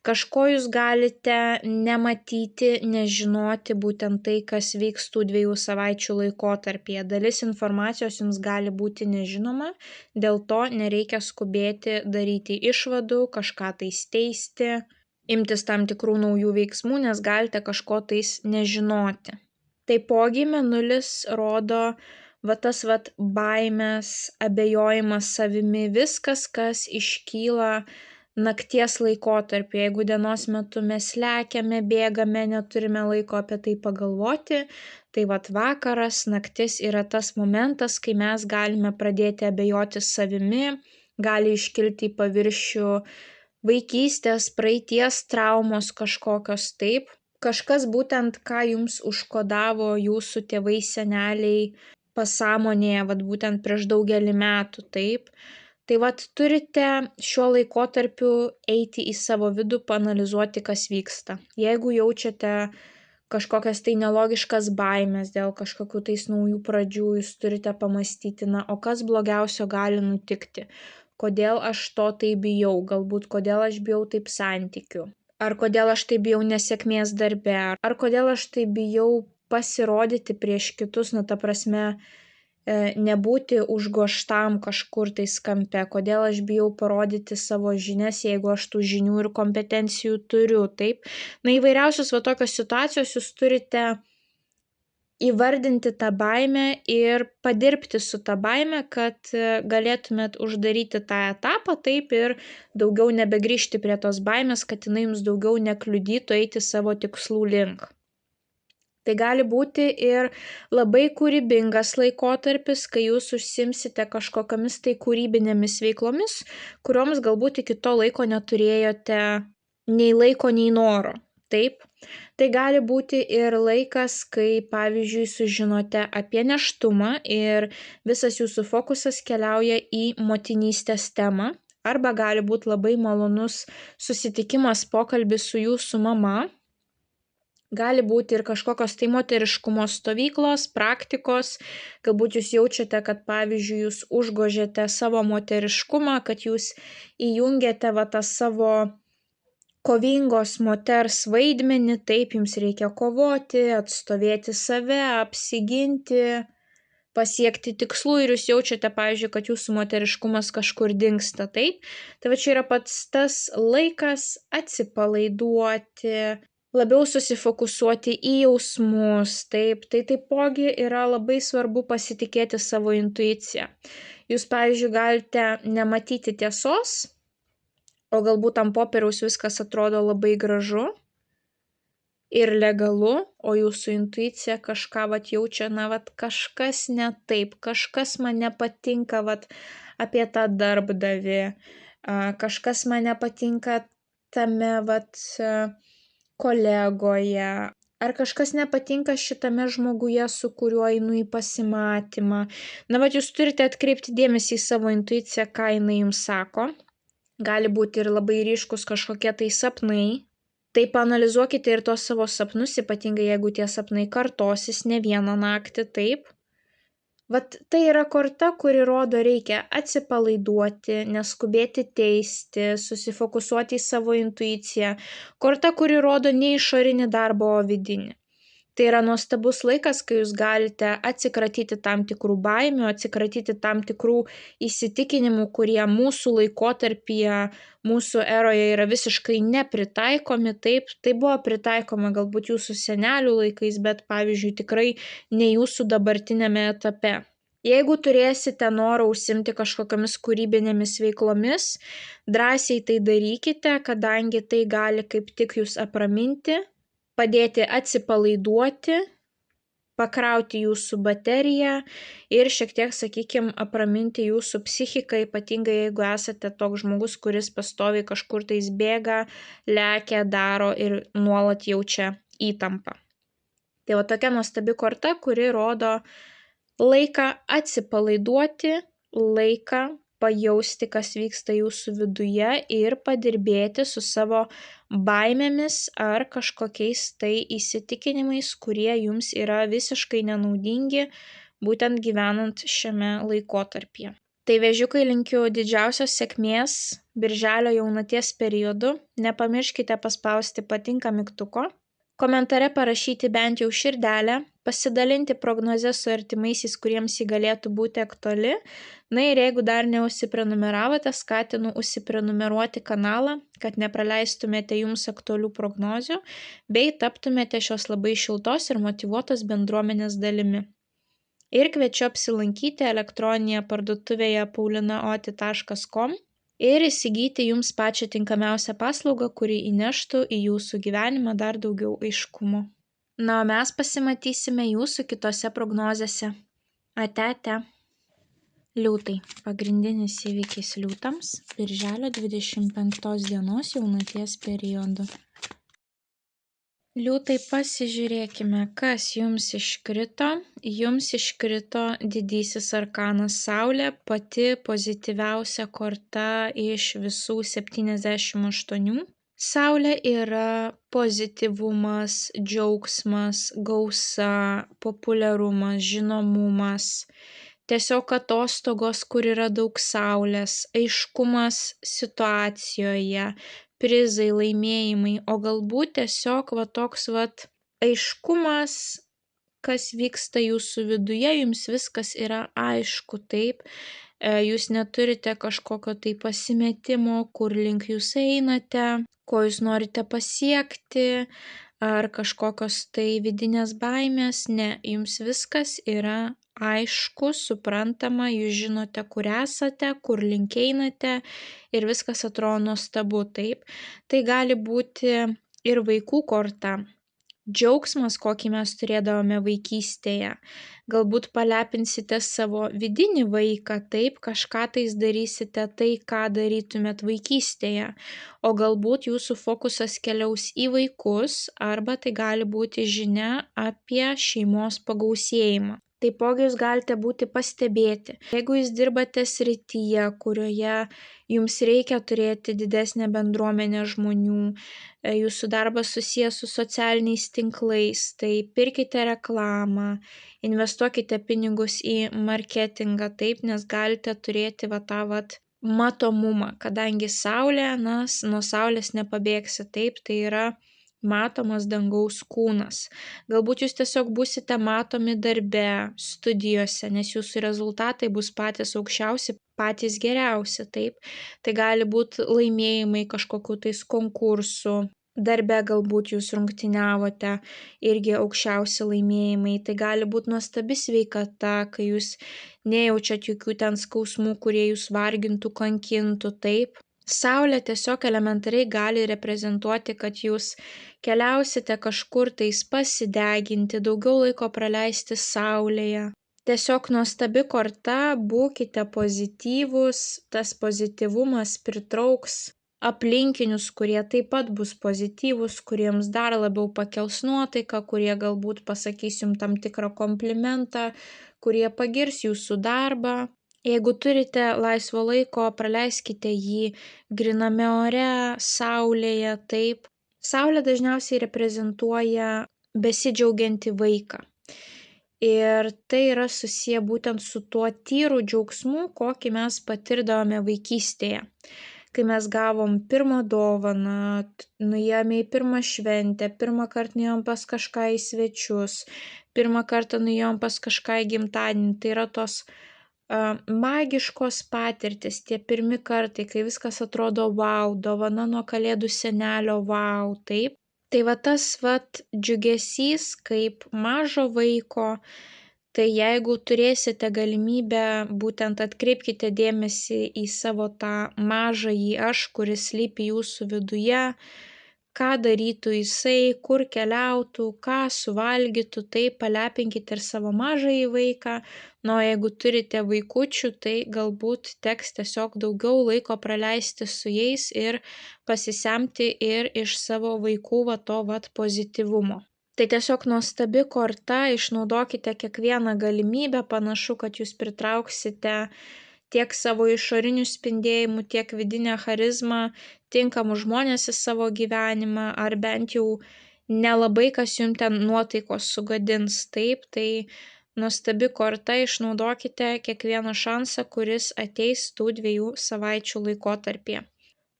Kažko jūs galite nematyti, nežinoti būtent tai, kas vyks tų 2 savaičių laikotarpyje. Dalis informacijos jums gali būti nežinoma, dėl to nereikia skubėti daryti išvadų, kažką tais teisti, imtis tam tikrų naujų veiksmų, nes galite kažko tais nežinoti. Taipogi Mėnulis rodo tas baimės, abejojimas savimi, viskas, kas iškyla nakties laikotarpiu. Jeigu dienos metu mes lekiame, bėgame, neturime laiko apie tai pagalvoti, tai vakaras, naktis yra tas momentas, kai mes galime pradėti abejoti savimi, gali iškilti į paviršių vaikystės, praeities traumos kažkokios, taip. Kažkas būtent, ką jums užkodavo jūsų tėvai, seneliai pasąmonėje, būtent prieš daugelį metų, taip. Tai turite šiuo laikotarpiu eiti į savo vidų, paanalizuoti, kas vyksta. Jeigu jaučiate kažkokias tai nelogiškas baimės dėl kažkokių tais naujų pradžių, jūs turite pamastyti, o kas blogiausio gali nutikti. Kodėl aš to tai bijau, galbūt kodėl aš bijau taip santykių. Ar kodėl aš tai bijau nesėkmės darbe, ar kodėl aš tai bijau pasirodyti prieš kitus, ta prasme, nebūti užgoštam kažkur tai kampe, kodėl aš bijau parodyti savo žinias, jeigu aš tų žinių ir kompetencijų turiu, taip. Įvairiausios tokios situacijos jūs turite įvardinti tą baimę ir padirbti su ta baime, kad galėtumėt uždaryti tą etapą taip ir daugiau nebegrįžti prie tos baimės, kad jinai jums daugiau nekliudytų eiti savo tikslų link. Tai gali būti ir labai kūrybingas laikotarpis, kai jūs užsimsite kažkokiamis tai kūrybinėmis veiklomis, kurioms galbūt iki to laiko neturėjote nei laiko, nei noro. Taip. Tai gali būti ir laikas, kai, pavyzdžiui, sužinote apie nėštumą ir visas jūsų fokusas keliauja į motinystės temą. Arba gali būti labai malonus susitikimas, pokalbis su jūsų mama. Gali būti ir kažkokios tai moteriškumo stovyklos, praktikos, galbūt jūs jaučiate, kad pavyzdžiui jūs užgožėte savo moteriškumą, kad jūs įjungėte tą savo kovingos moters vaidmenį, taip jums reikia kovoti, atstovėti save, apsiginti, pasiekti tikslų ir jūs jaučiate, pavyzdžiui, kad jūsų moteriškumas kažkur dingsta, taip. Tai va čia yra pats tas laikas atsipalaiduoti, labiau susifokusuoti į jausmus, taip, tai taipogi yra labai svarbu pasitikėti savo intuiciją. Jūs, pavyzdžiui, galite nematyti tiesos, o galbūt ant popieriaus viskas atrodo labai gražu ir legalu, o jūsų intuicija kažką jaučia, kažkas ne taip, kažkas man nepatinka apie tą darbdavį, kažkas man nepatinka tame kolegoje, ar kažkas nepatinka šitame žmoguje, su kuriuo einu į pasimatymą. Jūs turite atkreipti dėmesį į savo intuiciją, ką jinai jums sako. Gali būti ir labai ryškus kažkokie tai sapnai. Tai paanalizuokite ir tos savo sapnus, ypatingai jeigu tie sapnai kartosis ne vieną naktį, taip. Tai yra korta, kuri rodo reikia atsipalaiduoti, neskubėti teisti, susifokusuoti į savo intuiciją. Korta, kuri rodo ne išorinį darbą, o vidinį. Tai yra nuostabus laikas, kai jūs galite atsikratyti tam tikrų baimių, atsikratyti tam tikrų įsitikinimų, kurie mūsų laikotarpyje, mūsų eroje yra visiškai nepritaikomi. Taip, tai buvo pritaikoma galbūt jūsų senelių laikais, bet pavyzdžiui tikrai ne jūsų dabartinėme etape. Jeigu turėsite norą užsimti kažkokiamis kūrybinėmis veiklomis, drąsiai tai darykite, kadangi tai gali kaip tik jūs apraminti, padėti atsipalaiduoti, pakrauti jūsų bateriją ir šiek tiek, apraminti jūsų psichiką, ypatingai jeigu esate toks žmogus, kuris pastoviai kažkur tais bėga, lekia, daro ir nuolat jaučia įtampą. Tai tokia nuostabi korta, kuri rodo laiką atsipalaiduoti, laiką pajausti, kas vyksta jūsų viduje ir padirbėti su savo baimėmis ar kažkokiais tai įsitikinimais, kurie jums yra visiškai nenaudingi, būtent gyvenant šiame laikotarpyje. Tai vėžiukai, linkiu didžiausios sėkmės birželio jaunaties periodu. Nepamirškite paspausti patinka mygtuko, komentare parašyti bent jau širdelę, pasidalinti prognozę su artimaisiais, kuriems ji galėtų būti aktuali. Ir jeigu dar neužsiprenumeravote, skatinu užsiprenumeruoti kanalą, kad nepraleistumėte jums aktualių prognozių, bei taptumėte šios labai šiltos ir motyvuotos bendruomenės dalimi. Ir kviečiu apsilankyti elektroninėje parduotuvėje paulinaoti.com ir įsigyti jums pačią tinkamiausią paslaugą, kuri įneštų į jūsų gyvenimą dar daugiau aiškumo. O mes pasimatysime jūsų kitose prognozėse. Ate. Liūtai. Pagrindinis įvykis liūtams birželio 25 dienos jaunaties periodu. Liūtai, pasižiūrėkime, kas jums iškrito. Jums iškrito didysis arkanas Saulė, pati pozityviausia korta iš visų 78. Saulė yra pozityvumas, džiaugsmas, gausa, populiarumas, žinomumas, tiesiog atostogos, kur yra daug saulės, aiškumas situacijoje, prizai, laimėjimai, o galbūt tiesiog toks aiškumas, kas vyksta jūsų viduje, jums viskas yra aišku, taip. Jūs neturite kažkokio tai pasimetimo, kur link jūs einate, ko jūs norite pasiekti, ar kažkokios tai vidinės baimės. Ne, jums viskas yra aišku, suprantama, jūs žinote, kur esate, kur link einate ir viskas atrodo nuostabu, taip. Tai gali būti ir vaikų korta. Džiaugsmas, kokį mes turėdavome vaikystėje. Galbūt palepinsite savo vidinį vaiką, taip, kažką tais darysite tai, ką darytumėt vaikystėje. O galbūt jūsų fokusas keliaus į vaikus, arba tai gali būti žinia apie šeimos pagausėjimą. Taipogi jūs galite būti pastebėti. Jeigu jūs dirbate srityje, kurioje jums reikia turėti didesnę bendruomenę žmonių, jūsų darbas susijęs su socialiniais tinklais, tai pirkite reklamą, investuokite pinigus į marketingą, taip, nes galite turėti tą matomumą, kadangi saulė, nuo saulės nepabėgsi, taip, tai yra matomas dangaus kūnas. Galbūt jūs tiesiog būsite matomi darbe, studijose, nes jūsų rezultatai bus patys aukščiausi, patys geriausi, taip. Tai gali būti laimėjimai kažkokiu tais konkursų. Darbe galbūt jūs rungtyniavote, irgi aukščiausi laimėjimai. Tai gali būti nuostabi sveikata, kai jūs nejaučiat jokių ten skausmų, kurie jūs vargintų, kankintų, taip. Saulė tiesiog elementariai gali reprezentuoti, kad jūs keliausite kažkur tais pasideginti, daugiau laiko praleisti saulėje. Tiesiog nuostabi korta, būkite pozityvūs, tas pozityvumas pritrauks aplinkinius, kurie taip pat bus pozityvūs, kuriems dar labiau pakels nuotaiką, kurie galbūt pasakys jums tam tikrą komplimentą, kurie pagirs jūsų darbą. Jeigu turite laisvo laiko, praleiskite jį gryname ore, saulėje, taip. Saulė dažniausiai reprezentuoja besidžiaugiantį vaiką. Ir tai yra susiję būtent su tuo tyru džiaugsmu, kokį mes patirdavome vaikystėje. Kai mes gavom pirmą dovaną, nuėjome į pirmą šventę, pirmą kartą nuėjom pas kažką į svečius, pirmą kartą nuėjom pas kažką į gimtadienį, tai yra tos magiškos patirtis, tie pirmi kartai, kai viskas atrodo wow, dovana nuo kalėdų senelio wow, taip. Tai tas džiugesys kaip mažo vaiko, tai jeigu turėsite galimybę, būtent atkreipkite dėmesį į savo tą mažąjį aš, kuris slypi jūsų viduje, ką darytų jisai, kur keliautų, ką suvalgytų, tai palepinkite ir savo mažąjį vaiką. O jeigu turite vaikučių, tai galbūt teks tiesiog daugiau laiko praleisti su jais ir pasisemti ir iš savo vaikų to pozityvumo. Tai tiesiog nuostabi korta, išnaudokite kiekvieną galimybę, panašu, kad jūs pritrauksite tiek savo išorinių spindėjimų, tiek vidinę charizmą, tinkamus žmonės į savo gyvenimą, ar bent jau nelabai kas jums ten nuotaikos sugadins, taip, tai nuostabi korta, išnaudokite kiekvieną šansą, kuris ateis tų 2 savaičių laikotarpyje.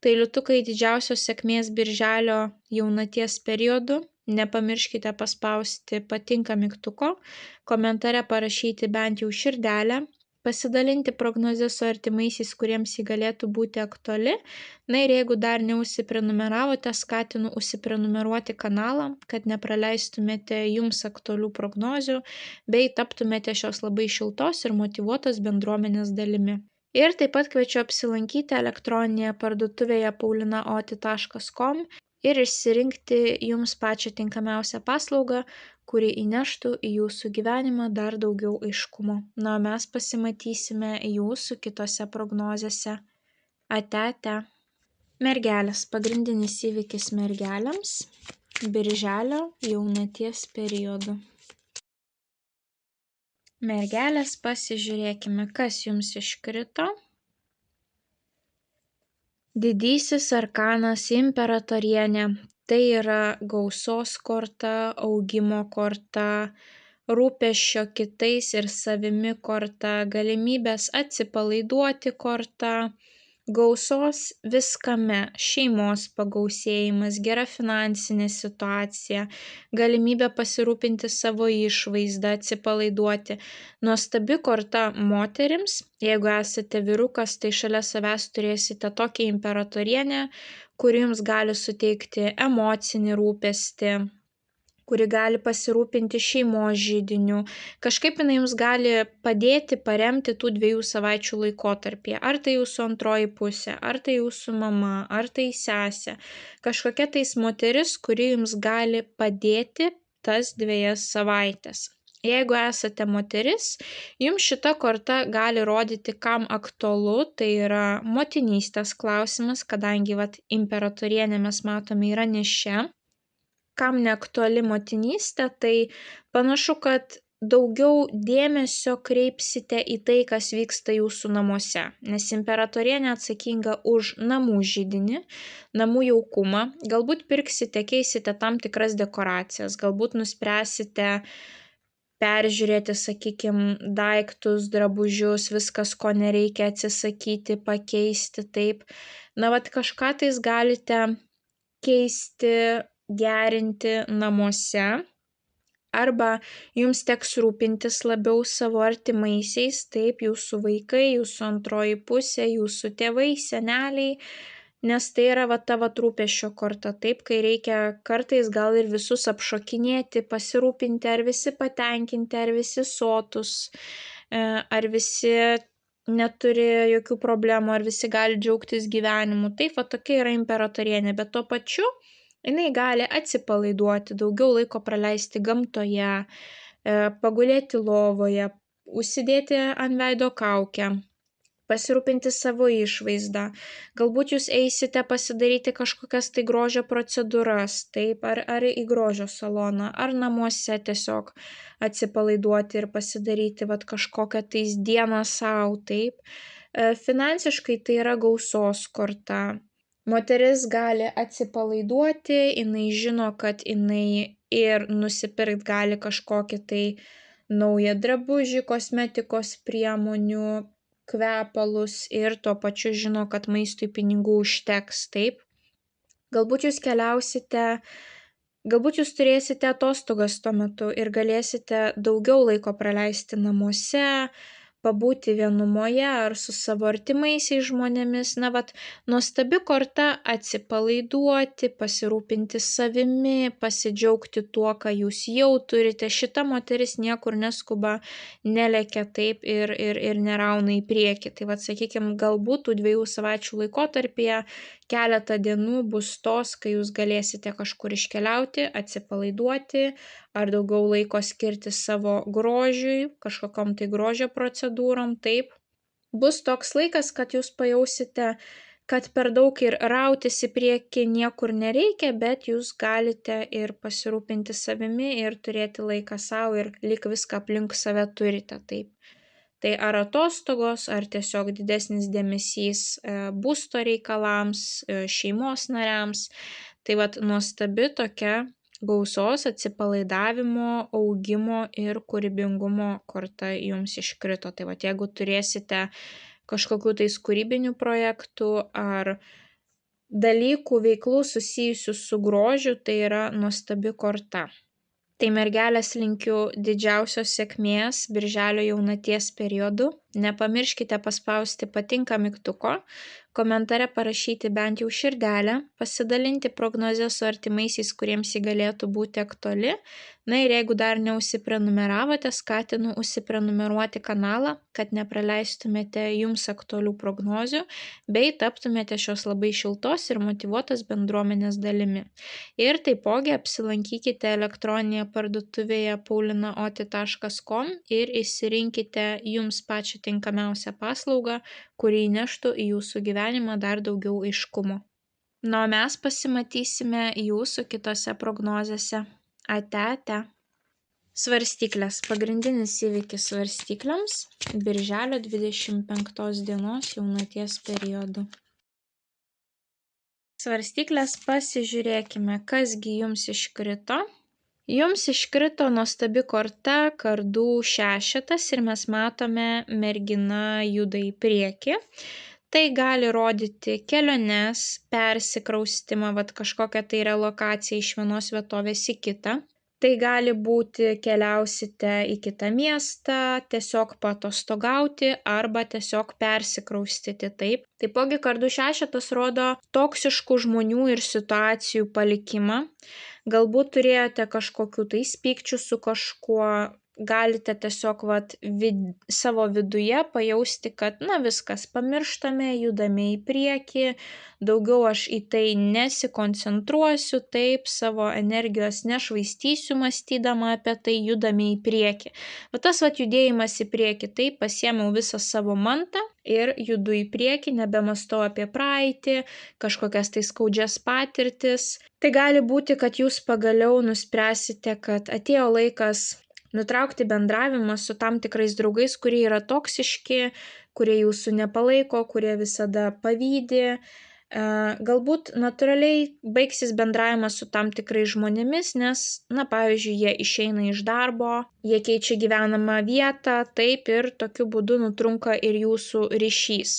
Tai liūtukai, didžiausios sėkmės birželio jaunaties periodu. Nepamirškite paspausti patinka mygtuko, komentare parašyti bent jau širdelę, pasidalinti prognozę su artimaisiais, kuriems ji galėtų būti aktuali. Ir jeigu dar neužsiprenumeravote, skatinu užsiprenumeruoti kanalą, kad nepraleistumėte jums aktualių prognozių, bei taptumėte šios labai šiltos ir motyvuotos bendruomenės dalimi. Ir taip pat kviečiu apsilankyti elektroninėje parduotuvėje paulinaoti.com ir išsirinkti jums pačią tinkamiausią paslaugą, kuri įneštų į jūsų gyvenimą dar daugiau aiškumo. O mes pasimatysime jūsų kitose prognozėse. Ate. Mergelės. Pagrindinis įvykis mergelėms birželio jaunaties periodu. Mergelės, pasižiūrėkime, kas jums iškrito. Didysis arkanas imperatorienė. Tai yra gausos korta, augimo korta, rūpesčio kitais ir savimi korta, galimybės atsipalaiduoti korta, gausos viskame, šeimos pagausėjimas, gera finansinė situacija, galimybė pasirūpinti savo išvaizdą, atsipalaiduoti. Nuostabi korta moterims, jeigu esate vyrukas, tai šalia savęs turėsite tokią imperatorienę, kuri jums gali suteikti emocinį rūpestį, kuri gali pasirūpinti šeimos židiniu. Kažkaip jinai jums gali padėti, paremti tų 2 savaičių laikotarpyje. Ar tai jūsų antroji pusė, ar tai jūsų mama, ar tai sesė. Kažkokia tais moteris, kuri jums gali padėti tas 2 savaitės. Jeigu esate moteris, jums šita korta gali rodyti, kam aktualu, tai yra motinystės klausimas, kadangi imperatorienė mes matome yra nėščia. Kam neaktuali motinystė, tai panašu, kad daugiau dėmesio kreipsite į tai, kas vyksta jūsų namuose, nes imperatorienė atsakinga už namų židinį, namų jaukumą, galbūt pirksite, keisite tam tikras dekoracijas, galbūt nuspręsite peržiūrėti, sakykime, daiktus, drabužius, viskas, ko nereikia atsisakyti, pakeisti, taip. Kažką tais galite keisti, gerinti namuose, arba jums teks rūpintis labiau savo artimaisiais, taip, jūsų vaikai, jūsų antroji pusė, jūsų tėvai, seneliai, nes tai yra ta rūpesčio korta, taip, kai reikia kartais gal ir visus apšokinėti, pasirūpinti, ar visi patenkinti, ar visi sotus, ar visi neturi jokių problemų, ar visi gali džiaugtis gyvenimu. Taip, tokia yra imperatorienė, bet tuo pačiu jinai gali atsipalaiduoti, daugiau laiko praleisti gamtoje, pagulėti lovoje, užsidėti ant veido kaukę, pasirūpinti savo išvaizdą. Galbūt jūs eisite pasidaryti kažkokias tai grožio procedūras, taip, ar į grožio saloną, ar namuose tiesiog atsipalaiduoti ir pasidaryti kažkokią tais dieną savo, taip. Finansiškai tai yra gausos korta. Moteris gali atsipalaiduoti, jinai žino, kad jinai ir nusipirkt gali kažkokį tai naują drabužį, kosmetikos priemonių, kvepalus ir tuo pačiu žino, kad maistui pinigų užteks, taip. Galbūt jūs keliausite, galbūt jūs turėsite atostogas tuo metu ir galėsite daugiau laiko praleisti namuose, pabūti vienumoje ar su savo artimaisiais žmonėmis. Nuostabi korta atsipalaiduoti, pasirūpinti savimi, pasidžiaugti tuo, ką jūs jau turite. Šita moteris niekur neskuba, nelekia taip ir nerauna į priekį. Tai sakykime, galbūt tų 2 savaičių laikotarpyje keletą dienų bus tos, kai jūs galėsite kažkur iškeliauti, atsipalaiduoti, ar daugiau laiko skirti savo grožiui, kažkokiom tai grožio procedūrom, taip. Bus toks laikas, kad jūs pajausite, kad per daug ir rautis į priekį niekur nereikia, bet jūs galite ir pasirūpinti savimi ir turėti laiką savo ir lyg viską aplink save turite, taip. Tai ar atostogos, ar tiesiog didesnis dėmesys būsto reikalams, šeimos nariams. Tai nuostabi tokia gausos, atsipalaidavimo, augimo ir kūrybingumo korta jums iškrito. Tai jeigu turėsite kažkokių tais kūrybinių projektų ar dalykų, veiklų susijusių su grožiu, tai yra nuostabi korta. Tai mergelės linkiu didžiausios sėkmės birželio jaunaties periodu. Nepamirškite paspausti patinka mygtuko, komentare parašyti bent jau širdelę, pasidalinti prognozę su artimaisiais, kuriems ji galėtų būti aktuali. Na ir jeigu dar neužsiprenumeravote, skatinu užsiprenumeruoti kanalą, kad nepraleistumėte jums aktualių prognozių, bei taptumėte šios labai šiltos ir motyvuotos bendruomenės dalimi. Ir taipogi apsilankykite elektroninėje parduotuvėje paulinaoti.com ir išsirinkite jums pačią tinkamiausią paslaugą, kuri įneštų į jūsų gyvenimą dar daugiau aiškumo. Na, o mes pasimatysime jūsų kitose prognozėse. Ate. Svarstyklės. Pagrindinis įvykis svarstyklėms birželio 25 dienos jaunaties periodu. Svarstyklės, pasižiūrėkime, kasgi jums iškrito. Jums iškrito nuostabi korta, kardų šešetas ir mes matome, mergina juda į priekį. Tai gali rodyti keliones, persikraustimą, kažkokią tai relokaciją iš vienos vietovės į kitą. Tai gali būti keliausite į kitą miestą, tiesiog paatostogauti arba tiesiog persikraustyti, taip. Taipogi kardų šešetas rodo toksiškų žmonių ir situacijų palikimą. galbūt turėjote kažkokių tais pykčių su kažkuo, galite tiesiog savo viduje pajausti, kad viskas, pamirštame, judame į priekį, daugiau aš į tai nesikoncentruosiu, taip, savo energijos nešvaistysiu mąstydama apie tai, judame į priekį. Tas judėjimas į priekį, taip, pasiėmiau visą savo mantą ir judu į priekį, nebemastau apie praeitį, kažkokias tai skaudžias patirtis. Tai gali būti, kad jūs pagaliau nuspręsite, kad atėjo laikas nutraukti bendravimą su tam tikrais draugais, kurie yra toksiški, kurie jūsų nepalaiko, kurie visada pavydi. Galbūt natūraliai baigsis bendravimas su tam tikrais žmonėmis, nes, pavyzdžiui, jie išeina iš darbo, jie keičia gyvenamą vietą, taip, ir tokiu būdu nutrunka ir jūsų ryšys.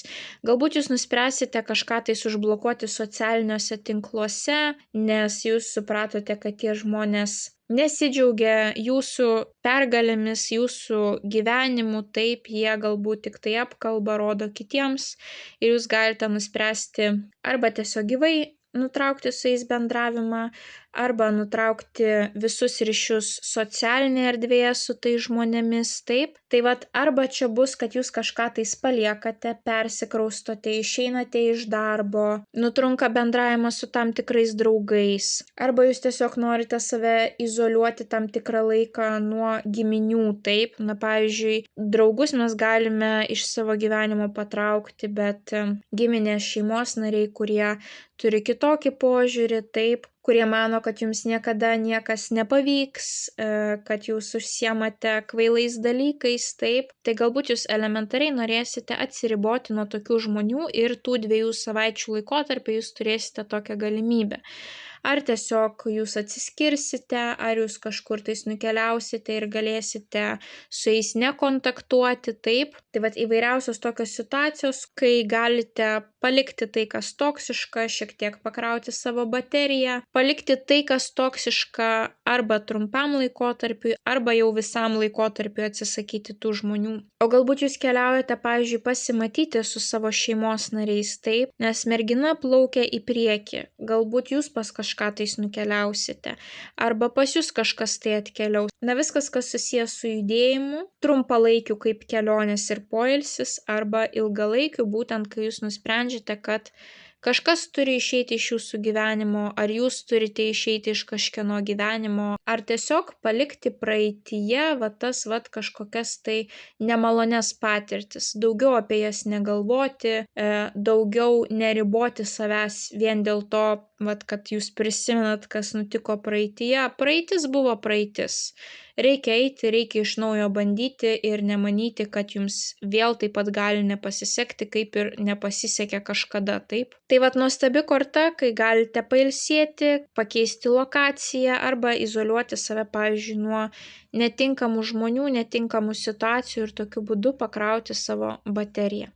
Galbūt jūs nuspręsite kažką tai užblokuoti socialiniuose tinkluose, nes jūs supratote, kad tie žmonės nesidžiaugia jūsų pergalėmis, jūsų gyvenimu, taip, jie galbūt tik tai apkalba, rodo kitiems ir jūs galite nuspręsti arba tiesiog gyvai nutraukti su jais bendravimą, arba nutraukti visus ryšius socialinėje erdvėje su tai žmonėmis, taip. Tai arba čia bus, kad jūs kažką tais paliekate, persikraustote, išeinate iš darbo, nutrunka bendravimas su tam tikrais draugais, arba jūs tiesiog norite save izoliuoti tam tikrą laiką nuo giminių, taip. Pavyzdžiui, draugus mes galime iš savo gyvenimo patraukti, bet giminės, šeimos nariai, kurie turi kitokį požiūrį, taip, kurie mano, kad jums niekada niekas nepavyks, kad jūs užsiemate kvailais dalykais, taip, tai galbūt jūs elementariai norėsite atsiriboti nuo tokių žmonių ir tų 2 savaičių laikotarpį jūs turėsite tokią galimybę. Ar tiesiog jūs atsiskirsite, ar jūs kažkur tais nukeliausite ir galėsite su jais nekontaktuoti, taip. Tai įvairiausios tokios situacijos, kai galite palikti tai, kas toksiška, šiek tiek pakrauti savo bateriją, palikti tai, kas toksiška arba trumpam laikotarpiui, arba jau visam laikotarpiui atsisakyti tų žmonių. O galbūt jūs keliaujate, pavyzdžiui, pasimatyti su savo šeimos nariais, taip, nes mergina plaukia į priekį, galbūt jūs pas kažką tais nukeliausite, arba pas jūs kažkas tai atkeliaus. Viskas, kas susijęs su judėjimu, trumpalaikiu kaip kelionės ir poilsis, arba ilgalaikiu, būtent kai jūs nusprendžiate, kad kažkas turi išeiti iš jūsų gyvenimo, ar jūs turite išeiti iš kažkieno gyvenimo, ar tiesiog palikti praeityje tas kažkokias tai nemalones patirtis, daugiau apie jas negalvoti, daugiau neriboti savęs vien dėl to, kad jūs prisimenat, kas nutiko praeityje. Praeitis buvo praeitis. Reikia eiti, reikia iš naujo bandyti ir nemanyti, kad jums vėl taip pat gali nepasisekti, kaip ir nepasisekė kažkada, taip. Tai nuostabi korta, kai galite pailsėti, pakeisti lokaciją arba izoliuoti save, pavyzdžiui, nuo netinkamų žmonių, netinkamų situacijų ir tokiu būdu pakrauti savo bateriją.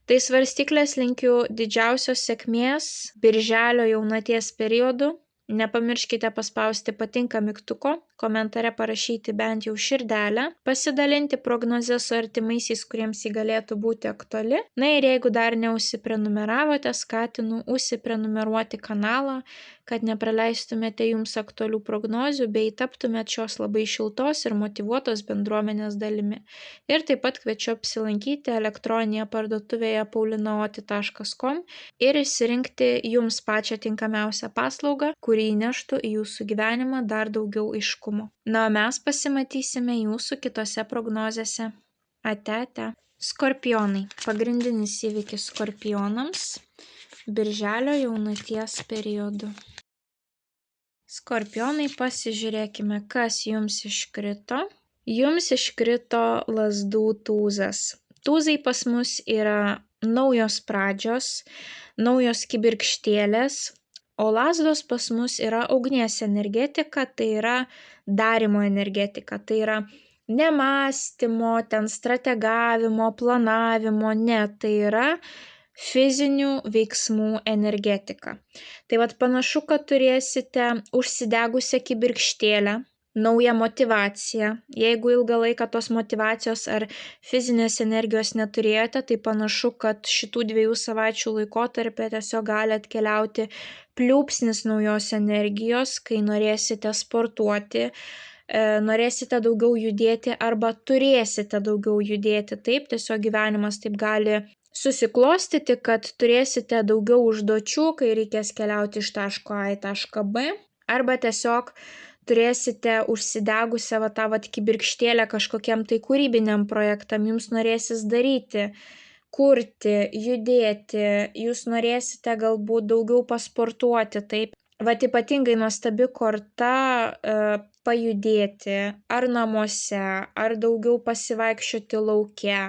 Tai svarstyklės linkiu didžiausios sėkmės birželio jaunaties periodu. Nepamirškite paspausti patinka mygtuko, komentare parašyti bent jau širdelę, pasidalinti prognozę su artimaisiais, kuriems ji galėtų būti aktuali. Ir jeigu dar neužsiprenumeravote, skatinu užsiprenumeruoti kanalą, kad nepraleistumėte jums aktualių prognozių bei taptumėte šios labai šiltos ir motyvuotos bendruomenės dalimi. Ir taip pat kviečiu apsilankyti elektroninėje parduotuvėje paulinaoti.com ir išsirinkti jums pačią tinkamiausią paslaugą, kuri įneštų į jūsų gyvenimą dar daugiau aiškumo. O mes pasimatysime jūsų kitose prognozėse. Ate. Skorpionai. Pagrindinis įvykis skorpionams birželio jaunaties periodu. Skorpionai, pasižiūrėkime, kas jums iškrito. Jums iškrito lazdų tūzas. Tūzai pas mus yra naujos pradžios, naujos kibirkštėlės, o lazdos pas mus yra ugnies energetika, tai yra darymo energetika, tai yra nemąstymo, strategavimo, planavimo, ne, tai yra fizinių veiksmų energetika. Tai panašu, kad turėsite užsidegusią kibirkštėlę, naują motyvaciją. Jeigu ilgą laiką tos motyvacijos ar fizinės energijos neturėjote, tai panašu, kad šitų 2 savaičių laikotarpį tiesiog gali atkeliauti pliūpsnis naujos energijos, kai norėsite sportuoti, norėsite daugiau judėti arba turėsite daugiau judėti. Taip, tiesiog gyvenimas taip gali susiklostyti, kad turėsite daugiau užduočių, kai reikės keliauti iš taško A į tašką B, arba tiesiog turėsite užsidegusią tą kibirkštėlę kažkokiam tai kūrybiniam projektam, jums norėsis daryti, kurti, judėti, jūs norėsite galbūt daugiau pasportuoti, taip. Ypatingai nuostabi korta pajudėti, ar namuose, ar daugiau pasivaikščioti lauke.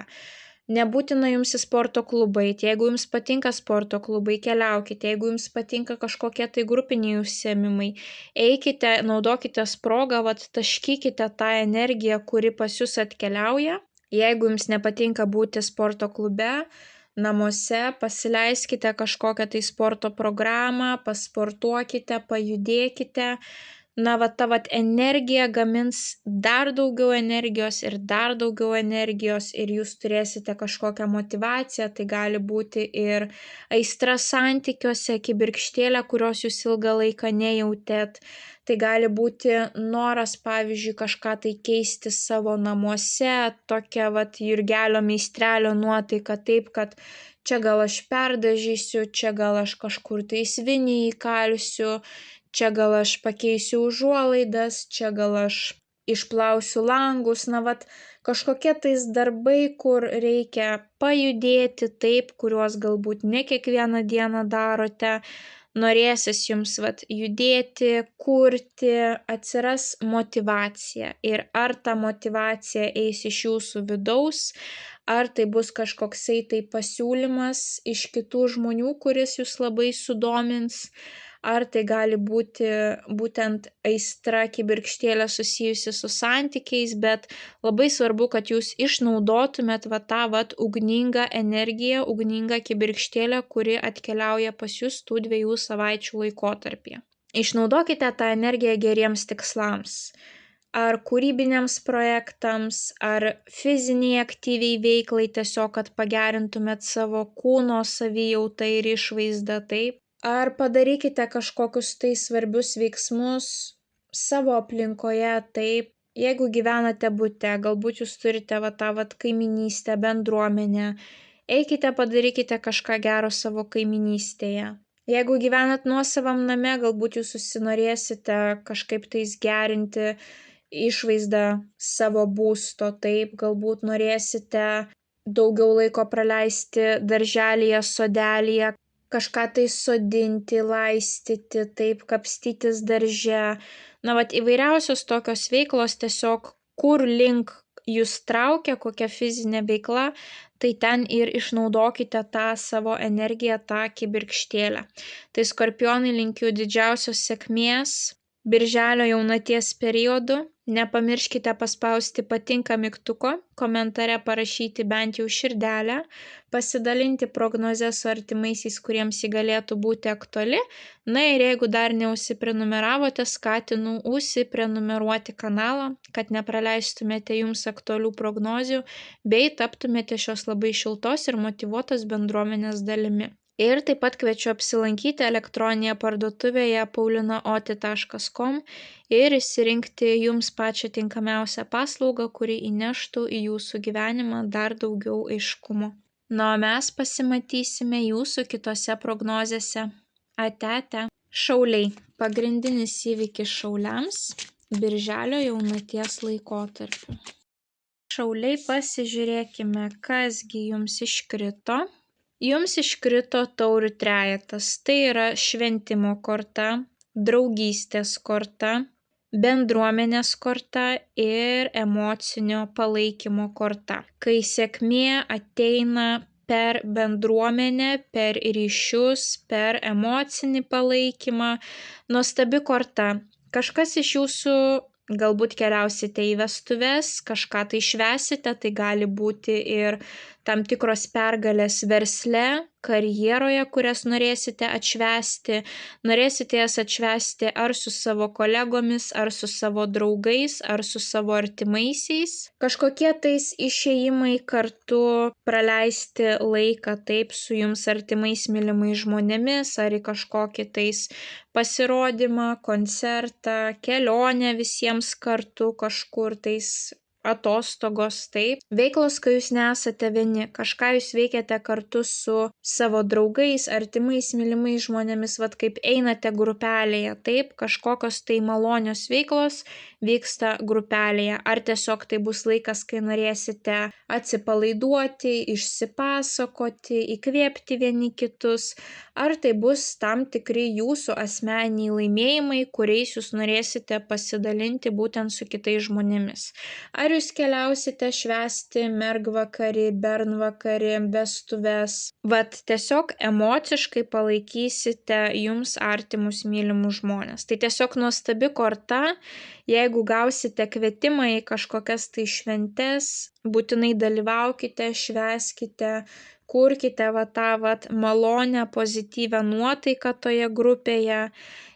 Nebūtina jums į sporto klubą eiti, jeigu jums patinka sporto klubai, keliaukite, jeigu jums patinka kažkokie tai grupiniai užsiėmimai, eikite, naudokite progą, taškykite tą energiją, kuri pas jūs atkeliauja. Jeigu jums nepatinka būti sporto klube, namuose, pasileiskite kažkokią tai sporto programą, pasportuokite, pajudėkite. Ta energija gamins dar daugiau energijos ir dar daugiau energijos ir jūs turėsite kažkokią motivaciją, tai gali būti ir aistra santykiuose, kibirkštėlė, kurios jūs ilgą laiką nejautėt, tai gali būti noras, pavyzdžiui, kažką tai keisti savo namuose, tokia Jurgelio meistrelio nuotaika, taip, kad čia gal aš perdažysiu, čia gal aš kažkur tai svinį įkalsiu, čia gal aš pakeisiu užuolaidas, čia gal aš išplausiu langus, kažkokie tais darbai, kur reikia pajudėti taip, kuriuos galbūt ne kiekvieną dieną darote, norėsis jums judėti, kurti, atsiras motivacija. Ir ar ta motivacija eis iš jūsų vidaus, ar tai bus kažkoksai tai pasiūlymas iš kitų žmonių, kuris jūs labai sudomins, ar tai gali būti būtent aistra, kibirkštėlė susijusi su santykiais, bet labai svarbu, kad jūs išnaudotumėt tą ugningą energiją, ugningą kibirkštėlę, kuri atkeliauja pas jūs tų 2 savaičių laikotarpyje. Išnaudokite tą energiją geriems tikslams. Ar kūrybiniams projektams, ar fiziniai aktyviai veiklai, tiesiog, kad pagerintumėt savo kūno savijautą ir išvaizdą, taip. Ar padarykite kažkokius tai svarbius veiksmus savo aplinkoje, taip. Jeigu gyvenate bute, galbūt jūs turite tą kaiminystę, bendruomenę, eikite, padarykite kažką gero savo kaiminystėje. Jeigu gyvenat nuosavam name, galbūt jūs užsinorėsite kažkaip tais gerinti išvaizdą savo būsto, taip, galbūt norėsite daugiau laiko praleisti darželyje, sodelyje, kažką tai sodinti, laistyti, taip, kapstytis darže. Įvairiausios tokios veiklos tiesiog, kur link jūs traukia, kokia fizinė veikla, tai ten ir išnaudokite tą savo energiją, tą kibirkštėlę. Tai skorpionai, linkiu didžiausios sėkmės birželio jaunaties periodu. Nepamirškite paspausti patinka mygtuko, komentare parašyti bent jau širdelę, pasidalinti prognozę su artimaisiais, kuriems ji galėtų būti aktuali. Ir jeigu dar neužsiprenumeravote, skatinu užsiprenumeruoti kanalą, kad nepraleistumėte jums aktualių prognozių, bei taptumėte šios labai šiltos ir motyvuotos bendruomenės dalimi. Ir taip pat kviečiu apsilankyti elektroninėje parduotuvėje paulinaoti.com ir išsirinkti jums pačią tinkamiausią paslaugą, kuri įneštų į jūsų gyvenimą dar daugiau aiškumo. O mes pasimatysime jūsų kitose prognozėse. Ate. Šauliai. Pagrindinis įvykis šauliams birželio jaunaties laikotarpiu. Šauliai, pasižiūrėkime, kasgi jums iškrito. Jums iškrito taurių trejetas, tai yra šventimo korta, draugystės korta, bendruomenės korta ir emocinio palaikymo korta. Kai sėkmė ateina per bendruomenę, per ryšius, per emocinį palaikymą, nuostabi korta. Kažkas iš jūsų galbūt keliausite į vestuves, kažką tai švęsite, tai gali būti ir tam tikros pergalės versle, karjeroje, kurias norėsite atšvęsti. Norėsite jas atšvęsti ar su savo kolegomis, ar su savo draugais, ar su savo artimaisiais. Kažkokie tais išėjimai kartu, praleisti laiką taip su jums artimais mylimais žmonėmis, ar į kažkokį tais pasirodymą, koncertą, kelionę visiems kartu kažkur tais, atostogos, taip. Veiklos, kai jūs nesate vieni, kažką jūs veikiate kartu su savo draugais, artimais, mylimais žmonėmis, vat kaip einate grupelėje, taip, kažkokios tai malonios veiklos vyksta grupelėje, ar tiesiog tai bus laikas, kai norėsite atsipalaiduoti, išsipasakoti, įkvėpti vieni kitus, ar tai bus tam tikri jūsų asmeniniai laimėjimai, kuriais jūs norėsite pasidalinti būtent su kitais žmonėmis. Ar jūs keliausite švęsti mergvakarį, bernvakarį, vestuves, vat tiesiog emociškai palaikysite jums artimus mylimus žmonės. Tai tiesiog nuostabi korta, jeigu gausite kvietimą į kažkokias tai šventes, būtinai dalyvaukite, švęskite, kurkite tą malonę, pozityvę nuotaiką toje grupėje.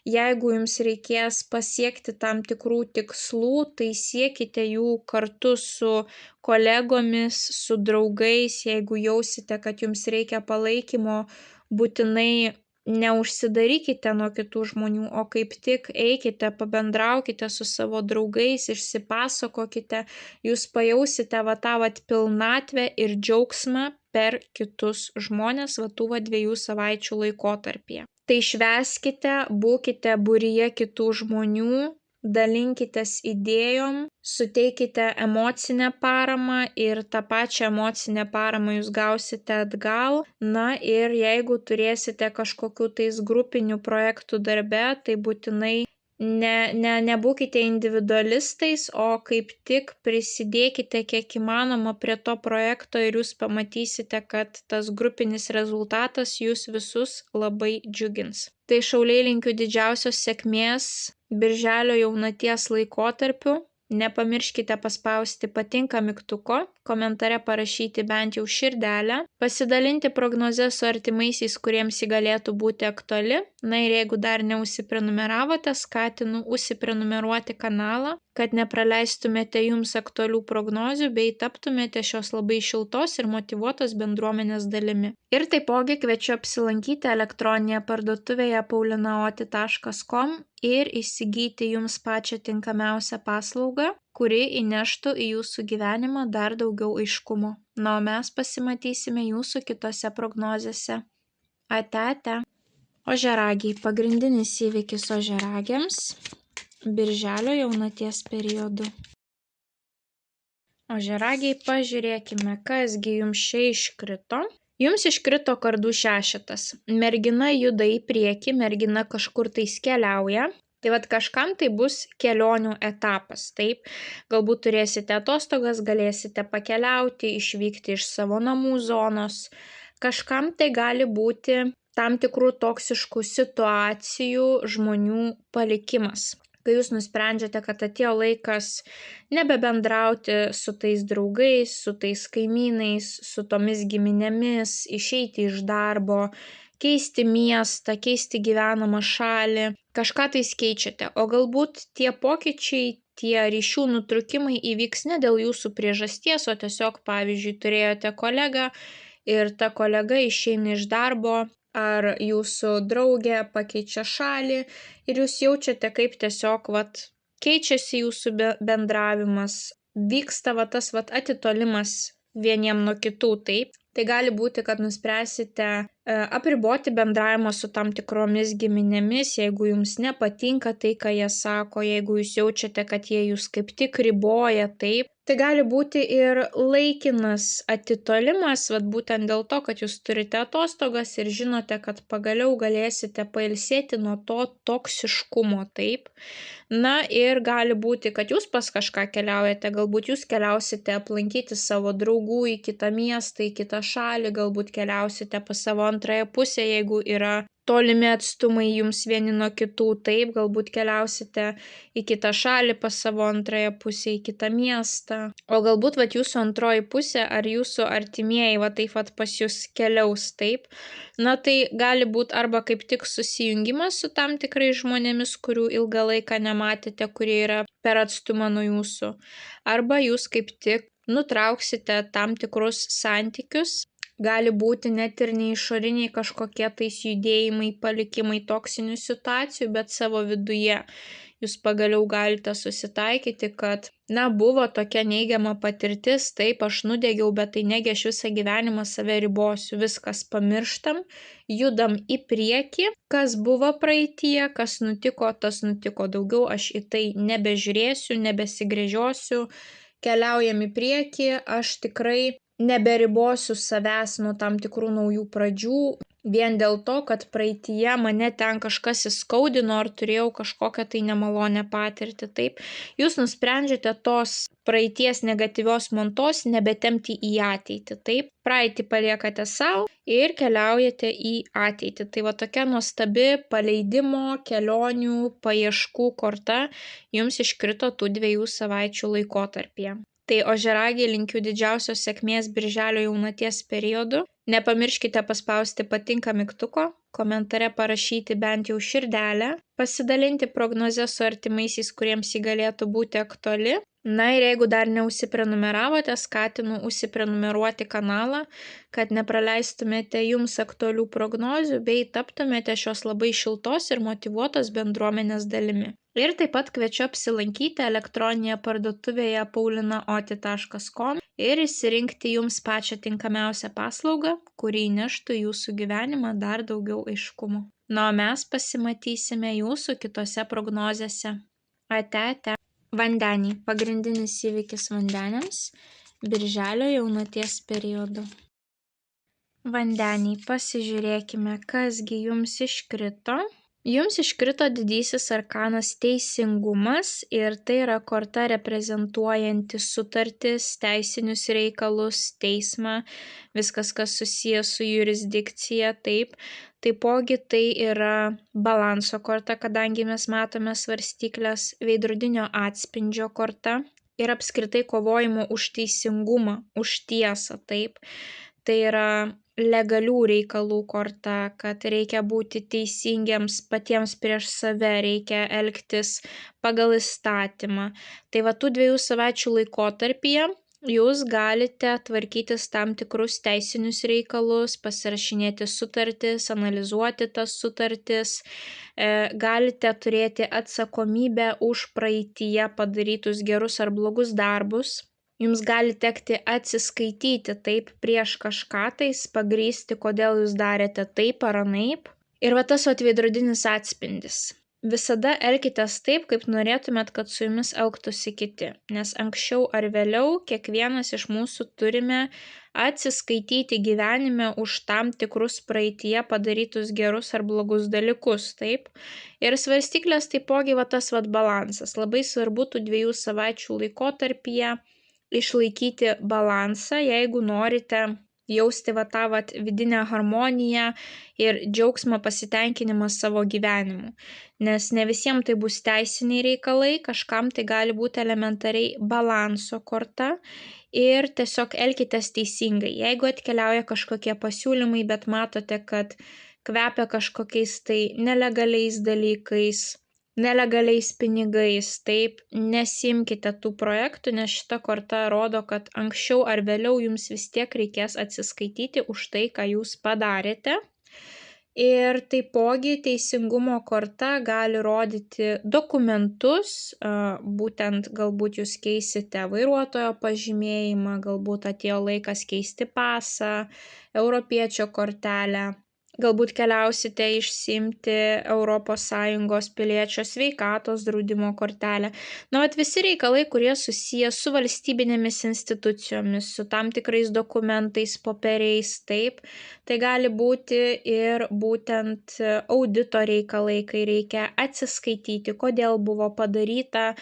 Jeigu jums reikės pasiekti tam tikrų tikslų, tai siekite jų kartu su kolegomis, su draugais. Jeigu jausite, kad jums reikia palaikymo, būtinai neužsidarykite nuo kitų žmonių, o kaip tik eikite, pabendraukite su savo draugais, išsipasakokite, jūs pajausite tą pilnatvę ir džiaugsmą per kitus žmonės tų 2 savaičių laikotarpyje. Tai švęskite, būkite būryje kitų žmonių, dalinkitės idėjom, suteikite emocinę paramą ir tą pačią emocinę paramą jūs gausite atgal. Na ir jeigu turėsite kažkokių tais grupinių projektų darbe, tai būtinai nebūkite individualistais, o kaip tik prisidėkite kiek įmanoma prie to projekto ir jūs pamatysite, kad tas grupinis rezultatas jūs visus labai džiugins. Tai šauliai linkiu didžiausios sėkmės Birželio jaunaties laikotarpiu. Nepamirškite paspausti patinka mygtuko, komentare parašyti bent jau širdelę, pasidalinti prognozę su artimaisiais, kuriems ji galėtų būti aktuali. Na ir jeigu dar neužsiprenumeravote, skatinu užsiprenumeruoti kanalą, kad nepraleistumėte jums aktualių prognozių bei taptumėte šios labai šiltos ir motyvuotos bendruomenės dalimi. Ir taipogi kviečiu apsilankyti elektroninėje parduotuvėje paulinaoti.com ir įsigyti jums pačią tinkamiausią paslaugą, kuri įneštų į jūsų gyvenimą dar daugiau aiškumo. Na, o mes pasimatysime jūsų kitose prognozėse. Ate. Ožiaragiai. Pagrindinis įvykis ožiaragiams Birželio jaunaties periodu. Ožiaragiai, pažiūrėkime, kasgi jums čia iškrito. Jums iškrito kardų 6. Mergina juda į priekį, mergina kažkur tais keliauja. Tai kažkam tai bus kelionių etapas, taip. Galbūt turėsite atostogas, galėsite pakeliauti, išvykti iš savo namų zonos. Kažkam tai gali būti tam tikrų toksiškų situacijų žmonių palikimas. Kai jūs nusprendžiate, kad atėjo laikas nebebendrauti su tais draugais, su tais kaimynais, su tomis giminėmis, išeiti iš darbo, keisti miestą, keisti gyvenamą šalį, kažką tais keičiate, o galbūt tie pokyčiai, tie ryšių nutrūkimai įvyks ne dėl jūsų priežasties, o tiesiog, pavyzdžiui, turėjote kolegą ir ta kolega išeina iš darbo, ar jūsų draugė pakeičia šalį ir jūs jaučiate, kaip tiesiog keičiasi jūsų bendravimas, vyksta tas atitolimas vieniem nuo kitų, taip. Tai gali būti, kad nuspręsite apriboti bendravimą su tam tikromis giminėmis, jeigu jums nepatinka tai, ką jie sako, jeigu jūs jaučiate, kad jie jūs kaip tik riboja, taip. Tai gali būti ir laikinas atitolimas, būtent dėl to, kad jūs turite atostogas ir žinote, kad pagaliau galėsite pailsėti nuo to toksiškumo, taip. Na ir gali būti, kad jūs pas kažką keliaujate, galbūt jūs keliausite aplankyti savo draugų į kitą miestą, į kitą šalį, galbūt keliausite pas savo antrąją pusę, jeigu yra tolimi atstumai jums vieni nuo kitų, taip, galbūt keliausite į kitą šalį pas savo antrąją pusę, į kitą miestą. O galbūt jūsų antroji pusė ar jūsų artimieji taip pas jūs keliaus, taip. Na tai gali būti arba kaip tik susijungimas su tam tikrais žmonėmis, kurių ilgą laiką nematėte, kurie yra per atstumą nuo jūsų. Arba jūs kaip tik nutrauksite tam tikrus santykius. Gali būti net ir ne išoriniai kažkokie tais judėjimai, palikimai toksinių situacijų, bet savo viduje. Jūs pagaliau galite susitaikyti, kad, buvo tokia neigiama patirtis, taip, aš nudegiau, bet tai negi aš visą gyvenimą save ribosiu, viskas pamirštam, judam į priekį, kas buvo praeityje, kas nutiko, tas nutiko, daugiau aš į tai nebežiūrėsiu, nebesigręžiosiu, keliaujam į priekį, aš tikrai neberibosiu savęs nuo tam tikrų naujų pradžių, vien dėl to, kad praeityje mane ten kažkas įskaudino ar turėjau kažkokią tai nemalonę patirtį. Taip, jūs nusprendžiate tos praeities negatyvios montos nebetemti į ateitį. Taip, praeitį paliekate savo ir keliaujate į ateitį. Tai tokia nuostabi paleidimo, kelionių, paieškų korta jums iškrito tų 2 savaičių laikotarpyje. Tai ožiaragiai linkiu didžiausios sėkmės birželio jaunaties periodu. Nepamirškite paspausti patinka mygtuko, komentare parašyti bent jau širdelę, pasidalinti prognozę su artimaisiais, kuriems ji galėtų būti aktuali. Na ir jeigu dar neužsiprenumeravote, skatinu užsiprenumeruoti kanalą, kad nepraleistumėte jums aktualių prognozių bei taptumėte šios labai šiltos ir motyvuotos bendruomenės dalimi. Ir taip pat kviečiu apsilankyti elektroninėje parduotuvėje paulinaoti.com ir išsirinkti jums pačią tinkamiausią paslaugą, kuri įneštų jūsų gyvenimą dar daugiau aiškumo. Na, o mes pasimatysime jūsų kitose prognozėse. Ate. Vandeniai. Pagrindinis įvykis vandeniams birželio jaunaties periodu. Vandeniai. Pasižiūrėkime, kasgi jums iškrito. Jums iškrito didysis arkanas teisingumas ir tai yra korta reprezentuojanti sutartis, teisinius reikalus, teismą, viskas, kas susijęs su jurisdikcija, taip. Taipogi tai yra balanso korta, kadangi mes matome svarstyklės, veidrodinio atspindžio korta ir apskritai kovojimo už teisingumą, už tiesą, taip. Tai yra legalių reikalų korta, kad reikia būti teisingiams patiems prieš save, reikia elgtis pagal įstatymą. Tai tų 2 savaičių laikotarpyje jūs galite tvarkytis tam tikrus teisinius reikalus, pasirašinėti sutartis, analizuoti tas sutartis, galite turėti atsakomybę už praeityje padarytus gerus ar blogus darbus. Jums gali tekti atsiskaityti taip prieš kažką tais, pagrįsti, kodėl jūs darėte taip ar anaip. Ir tas veidrodinis atspindis. Visada elkitės taip, kaip norėtumėt, kad su jumis elgtųsi kiti, nes anksčiau ar vėliau kiekvienas iš mūsų turime atsiskaityti gyvenime už tam tikrus praeityje padarytus gerus ar blogus dalykus, taip. Ir svarstyklės taipogi tas balansas. Labai svarbu tų 2 savaičių laikotarpyje išlaikyti balansą, jeigu norite jausti tą vidinę harmoniją ir džiaugsmą, pasitenkinimą savo gyvenimu. Nes ne visiems tai bus teisiniai reikalai, kažkam tai gali būti elementariai balanso korta ir tiesiog elkitės teisingai. Jeigu atkeliauja kažkokie pasiūlymai, bet matote, kad kvepia kažkokiais tai nelegaliais dalykais, nelegaliais pinigais, taip, nesimkite tų projektų, nes šita korta rodo, kad anksčiau ar vėliau jums vis tiek reikės atsiskaityti už tai, ką jūs padarėte. Ir taipogi teisingumo korta gali rodyti dokumentus, būtent galbūt jūs keisite vairuotojo pažymėjimą, galbūt atėjo laikas keisti pasą, europiečio kortelę. Galbūt keliausite išsiimti ES piliečio sveikatos draudimo kortelę. Visi reikalai, kurie susiję su valstybinėmis institucijomis, su tam tikrais dokumentais, popieriais, taip. Tai gali būti ir būtent audito reikalai, kai reikia atsiskaityti, kodėl buvo padaryta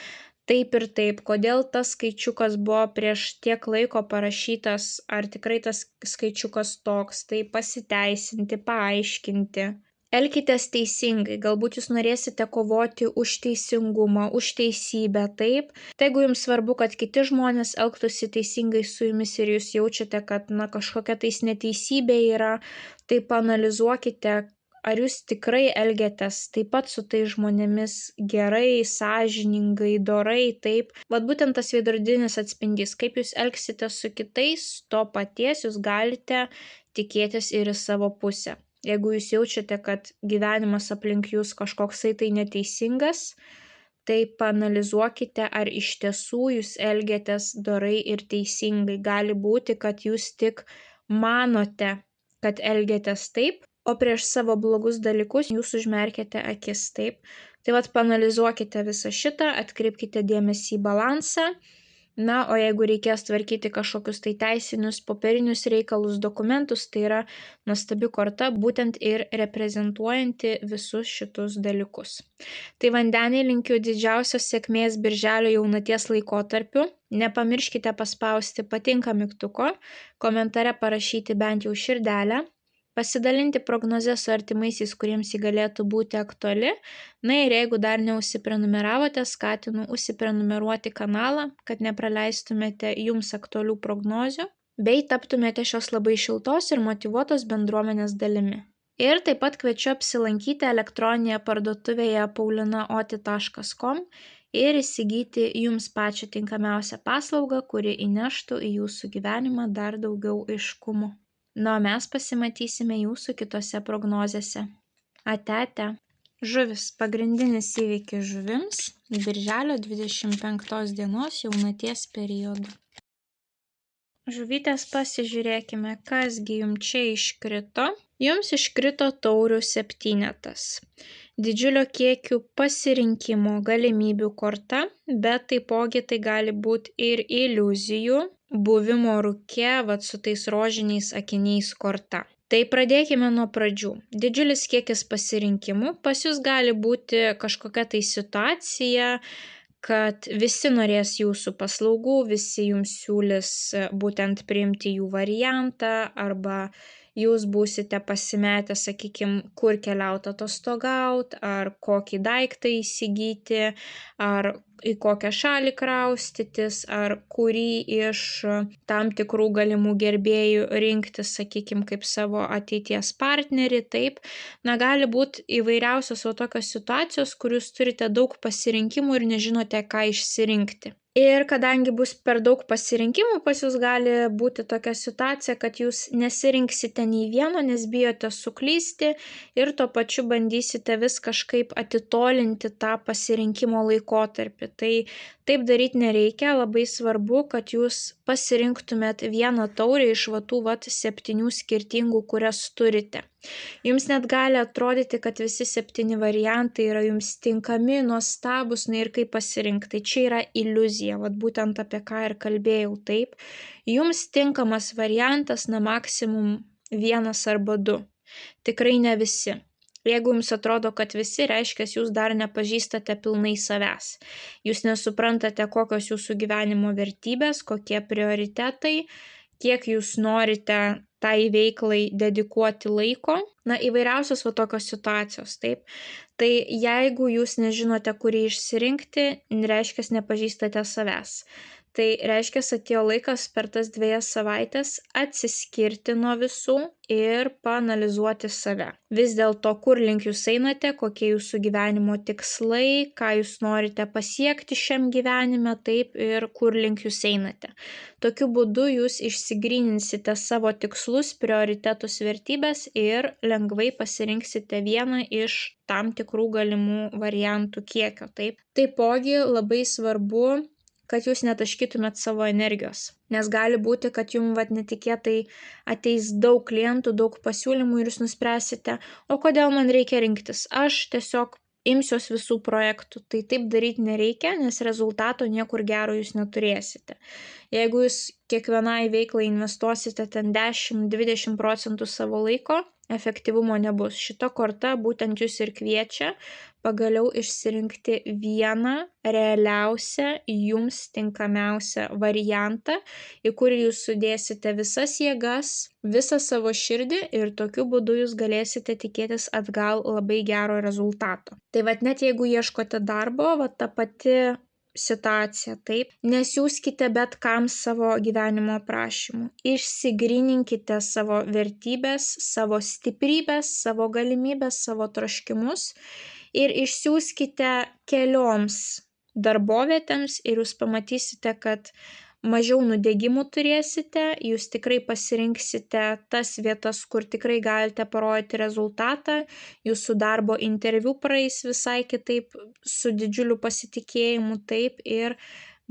taip ir taip, kodėl tas skaičiukas buvo prieš tiek laiko parašytas, ar tikrai tas skaičiukas toks, tai pasiteisinti, paaiškinti. Elkitės teisingai, galbūt jūs norėsite kovoti už teisingumą, už teisybę, taip. Tai jeigu jums svarbu, kad kiti žmonės elgtųsi teisingai su jumis ir jūs jaučiate, kad kažkokia tais neteisybė yra, tai paanalizuokite, ar jūs tikrai elgiatės taip pat su tais žmonėmis gerai, sąžiningai, dorai, taip. Vat būtent tas veidrodinis atspindys, kaip jūs elgsite su kitais, to paties jūs galite tikėtis ir į savo pusę. Jeigu jūs jaučiate, kad gyvenimas aplink jūs kažkoksai tai neteisingas, tai paanalizuokite, ar iš tiesų jūs elgiatės dorai ir teisingai. Gali būti, kad jūs tik manote, kad elgiatės taip, o prieš savo blogus dalykus jūs užmerkėte akis, taip. Tai vat paanalizuokite visą šitą, atkreipkite dėmesį į balansą. Na, o jeigu reikės tvarkyti kažkokius tai teisinius, popierinius reikalus, dokumentus, tai yra nuostabi korta, būtent ir reprezentuojanti visus šitus dalykus. Tai vandeniai, linkiu didžiausios sėkmės birželio jaunaties laikotarpiu. Nepamirškite paspausti patinka mygtuko, komentare parašyti bent jau širdelę, pasidalinti prognozę su artimaisiais, kuriems ji galėtų būti aktuali. Na ir jeigu dar neužsiprenumeravote, skatinu užsiprenumeruoti kanalą, kad nepraleistumėte jums aktualių prognozių, bei taptumėte šios labai šiltos ir motyvuotos bendruomenės dalimi. Ir taip pat kviečiu apsilankyti elektroninėje parduotuvėje paulinaoti.com ir įsigyti jums pačią tinkamiausią paslaugą, kuri įneštų į jūsų gyvenimą dar daugiau aiškumo. Na, o mes pasimatysime jūsų kitose prognozėse. Ate. Žuvis – pagrindinis įvykis žuvims birželio 25 dienos jaunaties periodu. Žuvytės, pasižiūrėkime, kasgi jums čia iškrito. Jums iškrito taurių septynetas. Didžiulio kiekių pasirinkimo galimybių korta, bet taipogi tai gali būti ir iliuzijų, buvimo rūke, vat su tais rožiniais akiniais korta. Tai pradėkime nuo pradžių. Didžiulis kiekis pasirinkimų. Pas jūs gali būti kažkokia tai situacija, kad visi norės jūsų paslaugų, visi jums siūlys būtent priimti jų variantą, arba jūs būsite pasimetę, sakykime, kur keliauti atostogauti, ar kokį daiktą įsigyti, ar į kokią šalį kraustytis, ar kurį iš tam tikrų galimų gerbėjų rinktis, sakykime, kaip savo ateities partnerį, taip. Na, gali būti įvairiausios tokios situacijos, kur jūs turite daug pasirinkimų ir nežinote, ką išsirinkti. Ir kadangi bus per daug pasirinkimų, pas jūs gali būti tokia situacija, kad jūs nesirinksite nei vieno, nes bijote suklysti ir tuo pačiu bandysite vis kažkaip atitolinti tą pasirinkimo laikotarpį. Tai taip daryti nereikia, labai svarbu, kad jūs pasirinktumėt vieną taurę iš tų 7 skirtingų, kurias turite. Jums net gali atrodyti, kad visi 7 variantai yra jums tinkami, nuostabus, na ir kaip pasirinkti. Tai čia yra iliuzija, būtent apie ką ir kalbėjau, taip. Jums tinkamas variantas, na maksimum 1 arba 2. Tikrai ne visi. Jeigu jums atrodo, kad visi, reiškia, jūs dar nepažįstate pilnai savęs. Jūs nesuprantate, kokios jūsų gyvenimo vertybės, kokie prioritetai, kiek jūs norite tai veiklai dedikuoti laiko. Na, įvairiausios tokios situacijos, taip. Tai jeigu jūs nežinote, kurį išsirinkti, reiškia, nepažįstate savęs. Tai reiškia, atėjo laikas per tas 2 savaitės atsiskirti nuo visų ir paanalizuoti save. Vis dėlto, kur link jūs einate, kokie jūsų gyvenimo tikslai, ką jūs norite pasiekti šiam gyvenime, taip, ir kur link jūs einate. Tokiu būdu jūs išsigryninsite savo tikslus, prioritetus, vertybės ir lengvai pasirinksite vieną iš tam tikrų galimų variantų kiekio, taip. Taipogi labai svarbu, kad jūs netaškytumėt savo energijos, nes gali būti, kad jums netikėtai ateis daug klientų, daug pasiūlymų ir jūs nuspręsite, o kodėl man reikia rinktis, aš tiesiog imsiuos visų projektų. Tai taip daryti nereikia, nes rezultato niekur gero jūs neturėsite. Jeigu jūs kiekvienai veiklai investuosite ten 10-20% savo laiko, efektyvumo nebus. Šita korta būtent jūs ir kviečia pagaliau išsirinkti vieną realiausią, jums tinkamiausią variantą, į kurį jūs sudėsite visas jėgas, visą savo širdį ir tokiu būdu jūs galėsite tikėtis atgal labai gero rezultato. Tai vat net jeigu ieškote darbo, vat ta pati situacija, taip, nesiųskite bet kam savo gyvenimo aprašymų. Išsigryninkite savo vertybės, savo stiprybės, savo galimybės, savo troškimus ir išsiųskite kelioms darbovietėms ir jūs pamatysite, kad mažiau nudegimų turėsite, jūs tikrai pasirinksite tas vietas, kur tikrai galite parodyti rezultatą, jūsų darbo interviu praeis visai kitaip, su didžiuliu pasitikėjimu, taip, ir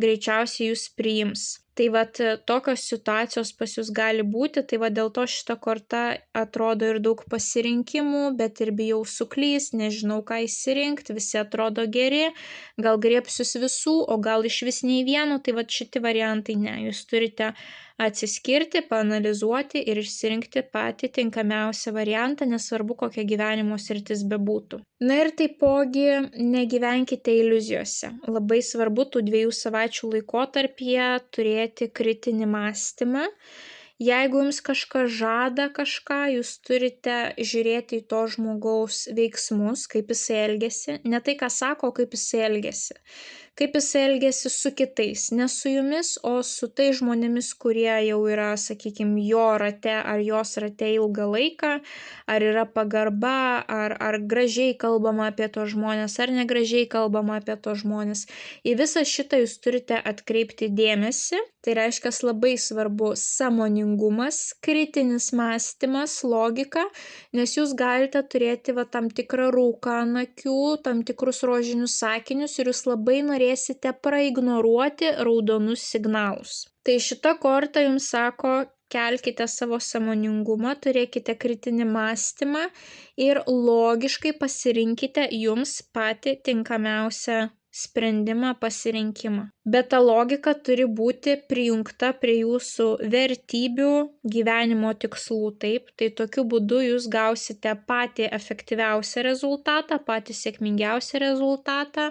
greičiausiai jūs priims. Tai vat tokios situacijos pas jūs gali būti, tai vat dėl to šita korta atrodo ir daug pasirinkimų, bet ir bijau suklyst, nežinau ką išsirinkti, visi atrodo geri, gal griebsius visų, o gal iš vis nei vieno, tai vat šiti variantai ne, jūs turite atsiskirti, paanalizuoti ir išsirinkti patį tinkamiausią variantą, nesvarbu kokia gyvenimo sritis bebūtų. Na ir taipogi negyvenkite iliuzijose. Labai svarbu tų 2 savaičių laikotarpyje turėti kritinį mąstymą. Jeigu jums kažkas žada kažką, jūs turite žiūrėti į to žmogaus veiksmus, kaip jisai elgiasi, ne tai, ką sako, kaip jisai elgiasi. Kaip jisai elgiasi su kitais, ne su jumis, o su tai žmonėmis, kurie jau yra, sakykime, jo rate ar jos rate ilgą laiką, ar yra pagarba, ar gražiai kalbama apie tos žmonės, ar negražiai kalbama apie tos žmonės. Į visą šitą jūs turite atkreipti dėmesį, tai reiškia labai svarbu sąmoningumas, kritinis mąstymas, logika, nes jūs galite turėti tam tikrą rūką ant akių, tam tikrus rožinius sakinius ir jūs labai norėsite praignoruoti raudonus signalus. Tai šita korta jums sako, kelkite savo sąmoningumą, turėkite kritinį mąstymą ir logiškai pasirinkite jums patį tinkamiausią sprendimą, pasirinkimą. Bet ta logika turi būti prijungta prie jūsų vertybių, gyvenimo tikslų, taip. Tai tokiu būdu jūs gausite patį efektyviausią rezultatą, patį sėkmingiausią rezultatą,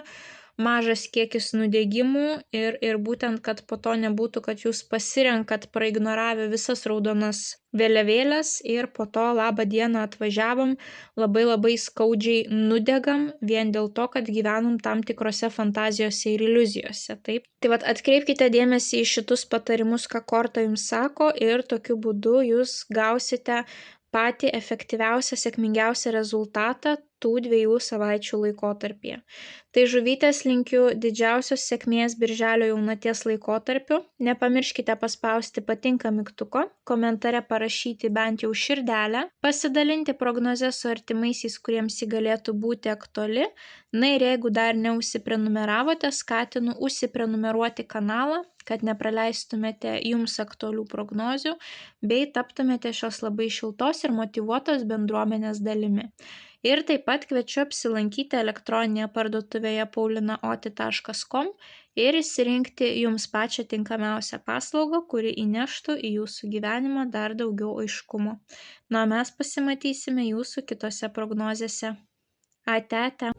mažas kiekis nudegimų ir būtent, kad po to nebūtų, kad jūs pasirenkat praignoravę visas raudonas vėliavėlės ir po to labą dieną atvažiavom, labai skaudžiai nudegam vien dėl to, kad gyvenom tam tikrose fantazijose ir iliuzijose, taip. Tai vat atkreipkite dėmesį į šitus patarimus, ką korta jums sako ir tokiu būdu jūs gausite patį efektyviausią, sėkmingiausią rezultatą tų 2 savaičių laikotarpyje. Tai žuvytės linkiu didžiausios sėkmės birželio jaunaties laikotarpiu. Nepamirškite paspausti patinka mygtuko, komentare parašyti bent jau širdelę, pasidalinti prognozę su artimaisiais, kuriems ji galėtų būti aktuali. Na ir jeigu dar neužsiprenumeravote, skatinu užsiprenumeruoti kanalą, kad nepraleistumėte jums aktualių prognozių, bei taptumėte šios labai šiltos ir motyvuotos bendruomenės dalimi. Ir taip pat kviečiu apsilankyti elektroninėje parduotuvėje paulinaoti.com ir išsirinkti jums pačią tinkamiausią paslaugą, kuri įneštų į jūsų gyvenimą dar daugiau aiškumo. Na, mes pasimatysime jūsų kitose prognozėse. Ate.